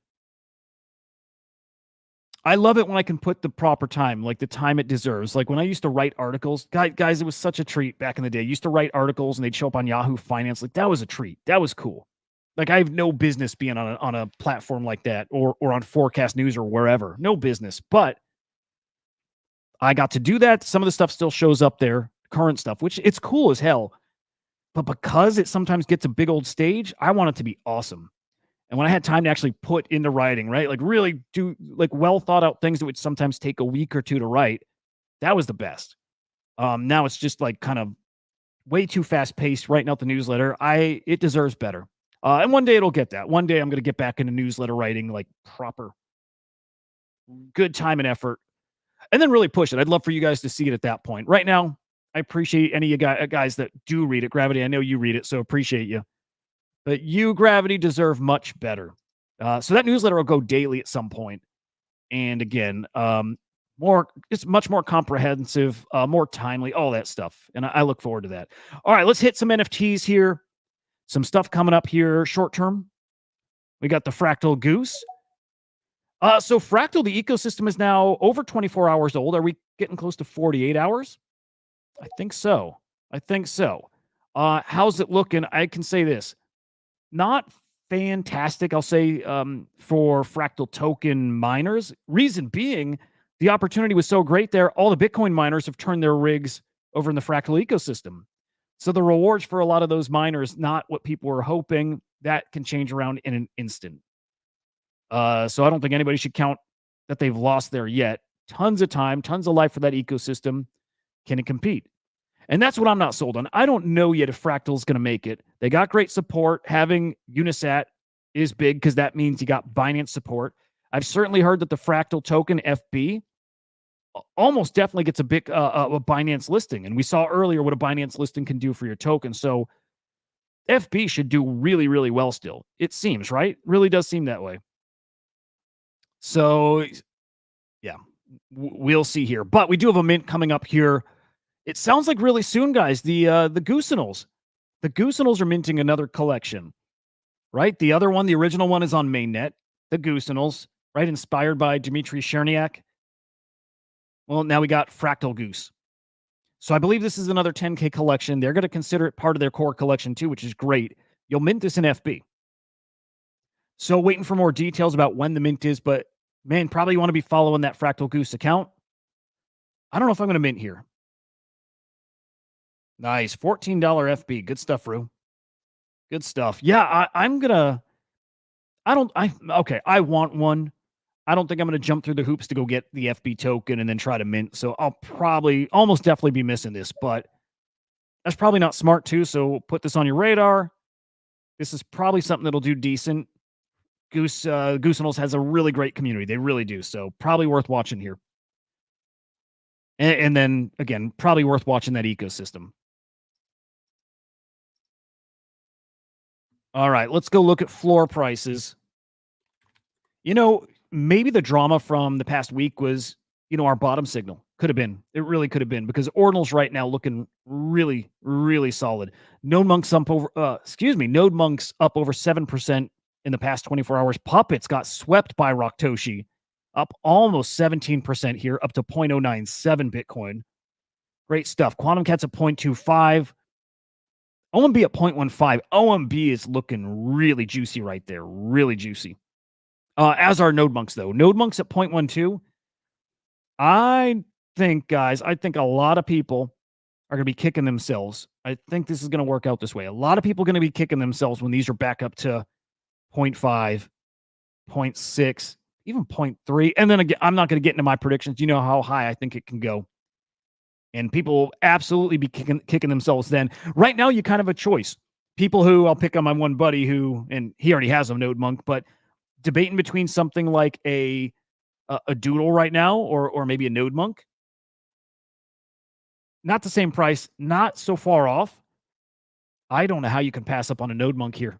I love it when I can put the proper time, like the time it deserves. Like when I used to write articles, guys, it was such a treat back in the day. I used to write articles and they'd show up on Yahoo Finance. Like that was a treat. That was cool. Like I have no business being on a platform like that or on Forecast News or wherever. No business. But I got to do that. Some of the stuff still shows up there, current stuff, which it's cool as hell. But because it sometimes gets a big old stage, I want it to be awesome. And when I had time to actually put into writing, right, like really do like well thought out things that would sometimes take a week or two to write, that was the best. Now it's just like kind of way too fast paced writing out the newsletter. It deserves better. And one day it'll get that. One day I'm going to get back into newsletter writing, like proper, good time and effort, and then really push it. I'd love for you guys to see it at that point. Right now, I appreciate any of you guys that do read it. Gravity, I know you read it, so appreciate you. But you, Gravity, deserve much better. So that newsletter will go daily at some point. And again, it's much more comprehensive, more timely, all that stuff. And I look forward to that. All right, let's hit some NFTs here. Some stuff coming up here short term. We got the Fractal Goose. So Fractal, the ecosystem is now over 24 hours old. Are we getting close to 48 hours? I think so. How's it looking? I can say this. Not fantastic, I'll say, for Fractal token miners. Reason being, the opportunity was so great there. All the Bitcoin miners have turned their rigs over in the Fractal ecosystem. So the rewards for a lot of those miners, not what people were hoping. That can change around in an instant. So I don't think anybody should count that they've lost there yet. Tons of time, tons of life for that ecosystem. Can it compete? And that's what I'm not sold on. I don't know yet if Fractal's going to make it. They got great support. Having Unisat is big because that means you got Binance support. I've certainly heard that the Fractal token FB almost definitely gets a big a Binance listing. And we saw earlier what a Binance listing can do for your token. So FB should do really, really well still. It seems, right? Really does seem that way. So, yeah, we'll see here. But we do have a mint coming up here. It sounds like really soon, guys. The Goosenals. The Goosenals are minting another collection, right? The other one, the original one, is on mainnet. The Goosenals, right? Inspired by Dmitry Cherniak. Well, now we got Fractal Goose. So I believe this is another 10K collection. They're going to consider it part of their core collection too, which is great. You'll mint this in FB. So waiting for more details about when the mint is, but man, probably want to be following that Fractal Goose account. I don't know if I'm going to mint here. Nice. $14 FB. Good stuff, Rue. Good stuff. Yeah, I'm going to... Okay, I want one. I don't think I'm going to jump through the hoops to go get the FB token and then try to mint. So I'll probably, almost definitely be missing this, but that's probably not smart too. So put this on your radar. This is probably something that'll do decent. Goosenals has a really great community. They really do. So probably worth watching here. And then again, probably worth watching that ecosystem. All right, let's go look at floor prices. You know, maybe the drama from the past week was, our bottom signal. Could have been. It really could have been, because Ordinal's right now looking really, really solid. Node Monks up over 7% in the past 24 hours. Puppets got swept by Raktoshi, up almost 17% here, up to 0.097 Bitcoin. Great stuff. Quantum Cat's at 0.25. OMB at 0.15. OMB is looking really juicy right there. Really juicy. As are Node Monks, though. Node Monks at 0.12. I think a lot of people are going to be kicking themselves. I think this is going to work out this way. A lot of people are going to be kicking themselves when these are back up to 0.5, 0.6, even 0.3. And then again, I'm not going to get into my predictions. You know how high I think it can go. And people will absolutely be kicking themselves then. Right now, you kind of have a choice. People who, I'll pick on my one buddy who, and he already has a Node Monk, but debating between something like a Doodle right now or maybe a Node Monk. Not the same price, not so far off. I don't know how you can pass up on a Node Monk here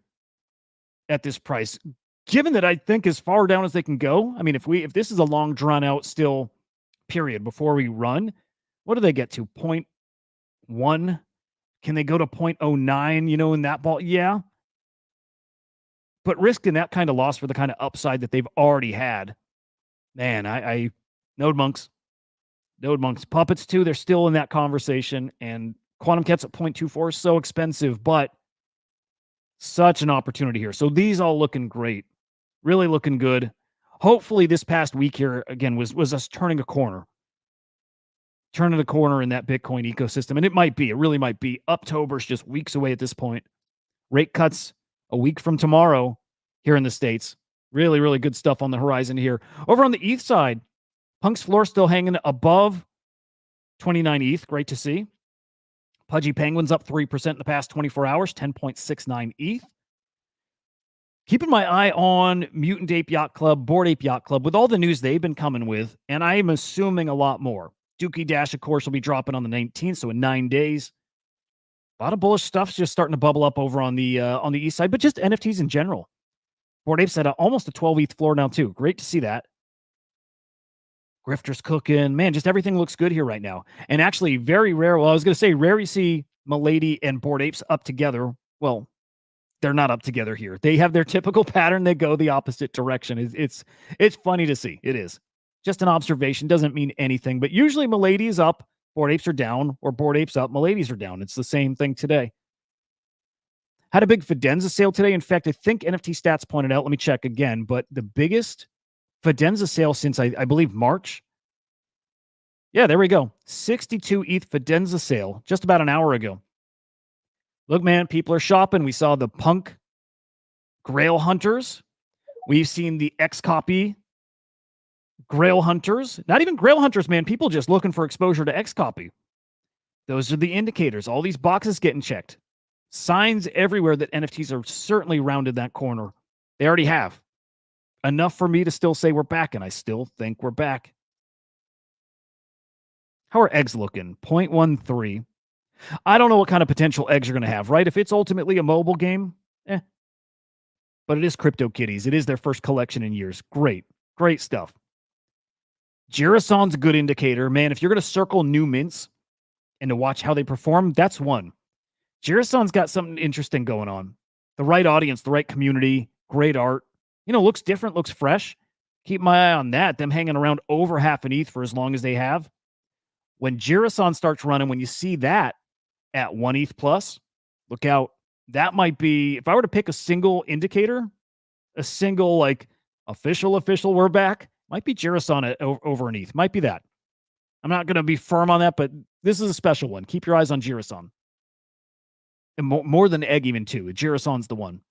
at this price, given that I think as far down as they can go. I mean, if this is a long drawn out still period before we run, what do they get to? 0.1? Can they go to 0.09, in that ball? Yeah. But risking that kind of loss for the kind of upside that they've already had, man, I Node Monks. Puppets too, they're still in that conversation. And Quantum Cat's at 0.24 is so expensive, but such an opportunity here. So these all looking great. Really looking good. Hopefully this past week here, again, was us turning a corner. Turning the corner in that Bitcoin ecosystem. And it really might be. Uptober's just weeks away at this point. Rate cuts a week from tomorrow here in the States. Really, really good stuff on the horizon here. Over on the ETH side, Punk's floor still hanging above 29 ETH. Great to see. Pudgy Penguin's up 3% in the past 24 hours, 10.69 ETH. Keeping my eye on Mutant Ape Yacht Club, Bored Ape Yacht Club, with all the news they've been coming with, and I am assuming a lot more. Dookie Dash, of course, will be dropping on the 19th, so in 9 days. A lot of bullish stuff's just starting to bubble up over on the east side, but just NFTs in general. Bored Ape's at almost a 12 ETH floor now, too. Great to see that. Grifter's cooking. Man, just everything looks good here right now. And actually, very rare. Well, I was going to say, rare you see Milady and Bored Apes up together. Well, they're not up together here. They have their typical pattern. They go the opposite direction. It's funny to see. It is. Just an observation. Doesn't mean anything. But usually Milady is up, Bored Apes are down, or Bored Apes up, Miladies are down. It's the same thing today. Had a big Fidenza sale today. In fact, I think NFT Stats pointed out, let me check again, but the biggest Fidenza sale since, I believe, March. Yeah, there we go. 62 ETH Fidenza sale just about an hour ago. Look, man, people are shopping. We saw the Punk Grail Hunters. We've seen the XCopy Grail Hunters. Not even Grail Hunters, man. People just looking for exposure to XCopy. Those are the indicators. All these boxes getting checked. Signs everywhere that NFTs are certainly rounded that corner. They already have. Enough for me to still say we're back, and I still think we're back. How are eggs looking? 0.13. I don't know what kind of potential eggs you're going to have, right? If it's ultimately a mobile game, but it is CryptoKitties. It is their first collection in years. Great. Great stuff. Girison's a good indicator. Man, if you're going to circle new mints and to watch how they perform, that's one. Girison's got something interesting going on. The right audience, the right community, great art. Looks different, looks fresh. Keep my eye on that. Them hanging around over half an ETH for as long as they have. When Girison starts running, when you see that at 1 ETH plus, look out. That might be, if I were to pick a single indicator, a single like official, we're back, might be Girison over an ETH. Might be that. I'm not going to be firm on that, but this is a special one. Keep your eyes on Girison. And more than Egg even too. Girison's the one.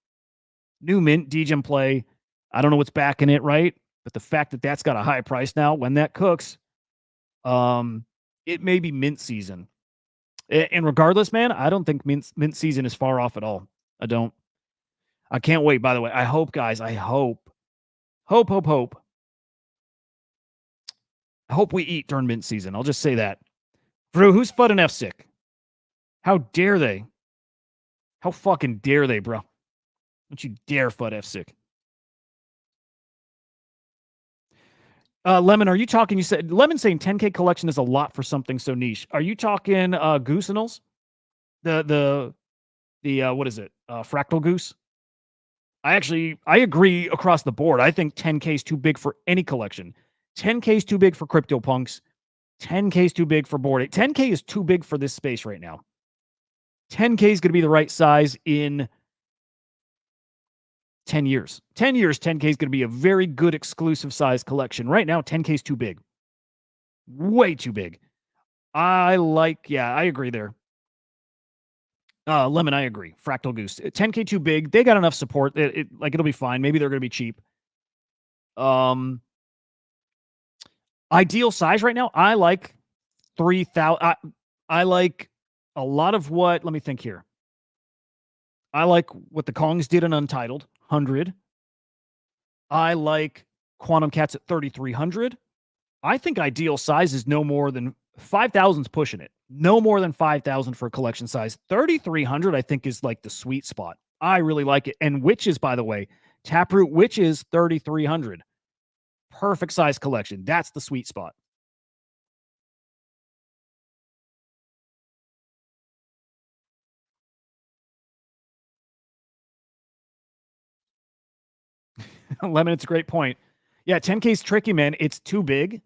New mint, Degen play. I don't know what's backing it, right? But the fact that that's got a high price now, when that cooks, it may be mint season. And regardless, man, I don't think mint season is far off at all. I don't. I can't wait, by the way. I hope, guys, I hope we eat during mint season. I'll just say that. Drew, who's fudding FSIC? How dare they? How fucking dare they, bro? Don't you dare FUD FSIC. Lemon, are you talking? You said Lemon saying 10K collection is a lot for something so niche. Are you talking Goosenals? The what is it? Fractal Goose? I agree across the board. I think 10K is too big for any collection. 10K is too big for CryptoPunks. 10K is too big for Bored Ape. 10K is too big for this space right now. 10K is going to be the right size in 10 years. 10 years, 10K is going to be a very good exclusive size collection. Right now, 10K is too big. Way too big. I agree there. Lemon, I agree. Fractal Goose. 10K too big. They got enough support. It'll be fine. Maybe they're going to be cheap. Ideal size right now, I like 3,000. I like a lot of what, let me think here. I like what the Kongs did in Untitled, 100. I like Quantum Cats at 3,300. I think ideal size is no more than 5,000's pushing it. No more than 5,000 for a collection size. 3,300, I think, is like the sweet spot. I really like it. And Witches, by the way, Taproot Witches, 3,300. Perfect size collection. That's the sweet spot. Lemon, it's a great point. Yeah, 10K is tricky, man. It's too big.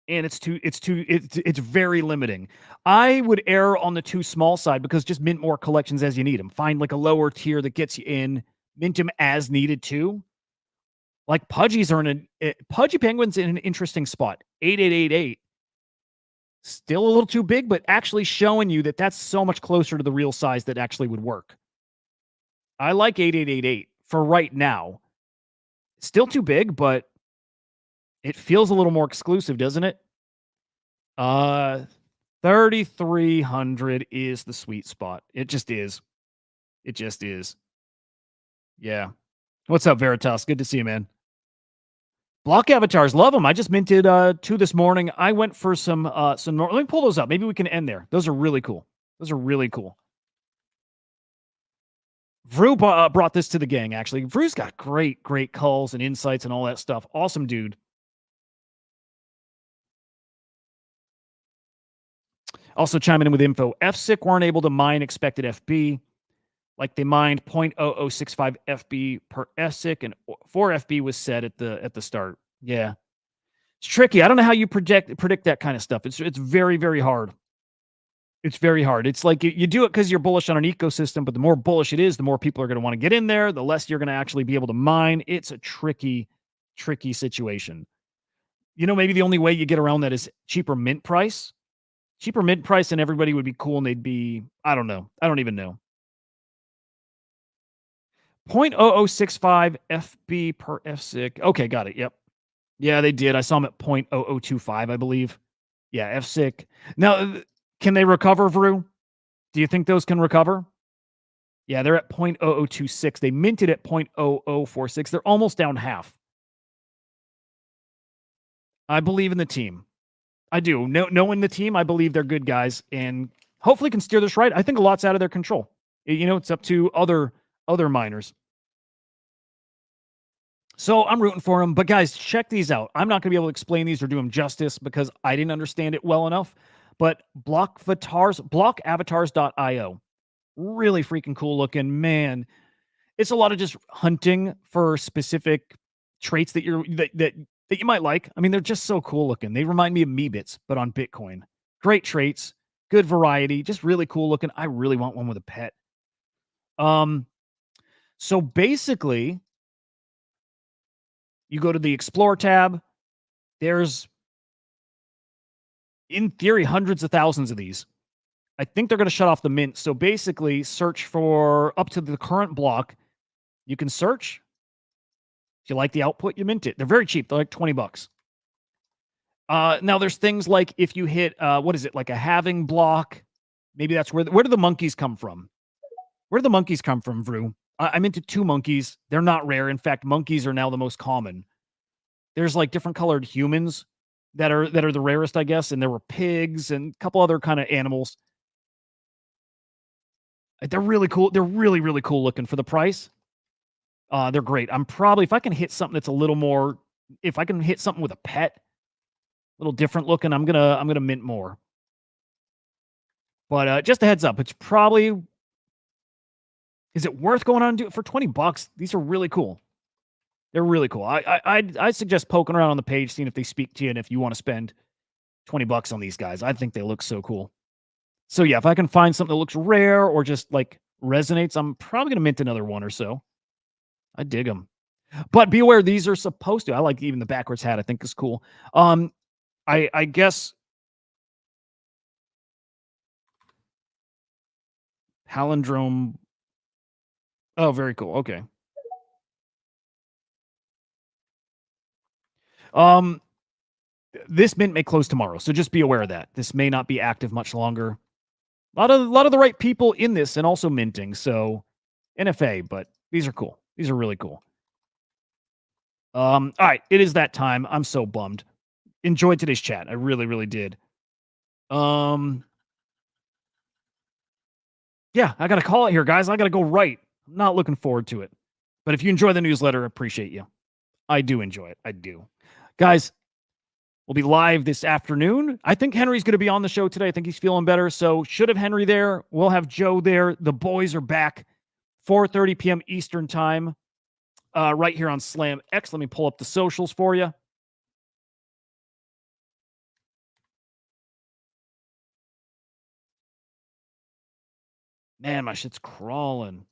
And it's very limiting. I would err on the too small side because just mint more collections as you need them. Find like a lower tier that gets you in. Mint them as needed too. Like Pudgies are Pudgy Penguin's in an interesting spot. 8888. Still a little too big, but actually showing you that that's so much closer to the real size that actually would work. I like 8888 for right now. Still too big, but it feels a little more exclusive, doesn't it? 3,300 is the sweet spot. It just is. It just is. Yeah. What's up, Veritas? Good to see you, man. Block avatars, love them. I just minted 2 this morning. I went for some. Let me pull those up. Maybe we can end there. Those are really cool. Those are really cool. Vrew brought this to the gang, actually. Vrew's got great calls and insights and all that stuff. Awesome dude. Also chiming in with info. FSIC weren't able to mine expected FB. Like they mined 0.0065 FB per FSIC, and 4 FB was set at the start. Yeah. It's tricky. I don't know how you predict that kind of stuff. It's very, very hard. It's very hard. It's like you do it because you're bullish on an ecosystem, but the more bullish it is, the more people are going to want to get in there, the less you're going to actually be able to mine. It's a tricky situation. Maybe the only way you get around that is cheaper mint price. Cheaper mint price and everybody would be cool and they'd be, I don't know. I don't even know. 0.0065 FB per FSIC. Okay, got it. Yep. Yeah, they did. I saw them at 0.0025, I believe. Yeah, FSIC. Now, can they recover, Vrew? Do you think those can recover? Yeah, they're at 0.0026. They minted at 0.0046. They're almost down half. I believe in the team. I do. Knowing the team, I believe they're good guys. And hopefully can steer this right. I think a lot's out of their control. It's up to other miners. So I'm rooting for them. But guys, check these out. I'm not going to be able to explain these or do them justice because I didn't understand it well enough. But blockavatars.io, really freaking cool looking, man. It's a lot of just hunting for specific traits that that you might like. I mean, they're just so cool looking. They remind me of Meebits, but on Bitcoin. Great traits, good variety, just really cool looking. I really want one with a pet. So basically, you go to the Explore tab. There's, in theory, hundreds of thousands of these. I think they're going to shut off the mint. So basically, search for up to the current block. You can search. If you like the output, you mint it. They're very cheap. They're like $20. Now, there's things like if you hit, what is it, like a halving block? Maybe that's where do the monkeys come from? Where do the monkeys come from, Vrew? I'm into 2 monkeys. They're not rare. In fact, monkeys are now the most common. There's like different colored humans that are the rarest, I guess. And there were pigs and a couple other kind of animals. They're really cool. They're really, really cool looking for the price. They're great. I'm probably, if I can hit something that's a little more, if I can hit something with a pet, a little different looking, I'm gonna mint more. But just a heads up, it's probably, is it worth going on and do it for $20? These are really cool. They're really cool. I suggest poking around on the page, seeing if they speak to you, and if you want to spend $20 on these guys. I think they look so cool. So yeah, if I can find something that looks rare or just like resonates, I'm probably gonna mint another one or so. I dig them. But be aware, these are supposed to. I like even the backwards hat. I think is cool. I guess palindrome. Oh, very cool. Okay. This mint may close tomorrow, so just be aware of that. This may not be active much longer. A lot of the right people in this and also minting. So NFA, but these are cool. These are really cool. All right, it is that time. I'm so bummed. Enjoyed today's chat. I really, really did. Yeah, I gotta call it here, guys. I gotta go write. I'm not looking forward to it. But if you enjoy the newsletter, I appreciate you. I do enjoy it. I do. Guys, we'll be live this afternoon. I think Henry's going to be on the show today. I think he's feeling better. So should have Henry there. We'll have Joe there. The boys are back. 4:30 p.m. Eastern time. Right here on SlamX. Let me pull up the socials for you. Man, my shit's crawling.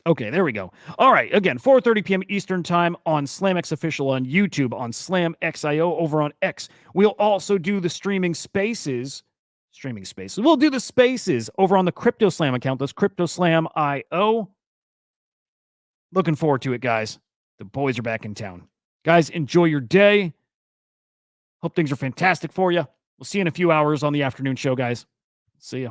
Okay, there we go. All right, again, 4:30 p.m. Eastern time on SlamX Official on YouTube, on SlamXIO over on X. We'll also do the streaming spaces. We'll do the spaces over on the CryptoSlam account. That's CryptoSlam.io. Looking forward to it, guys. The boys are back in town. Guys, enjoy your day. Hope things are fantastic for you. We'll see you in a few hours on the afternoon show, guys. See ya.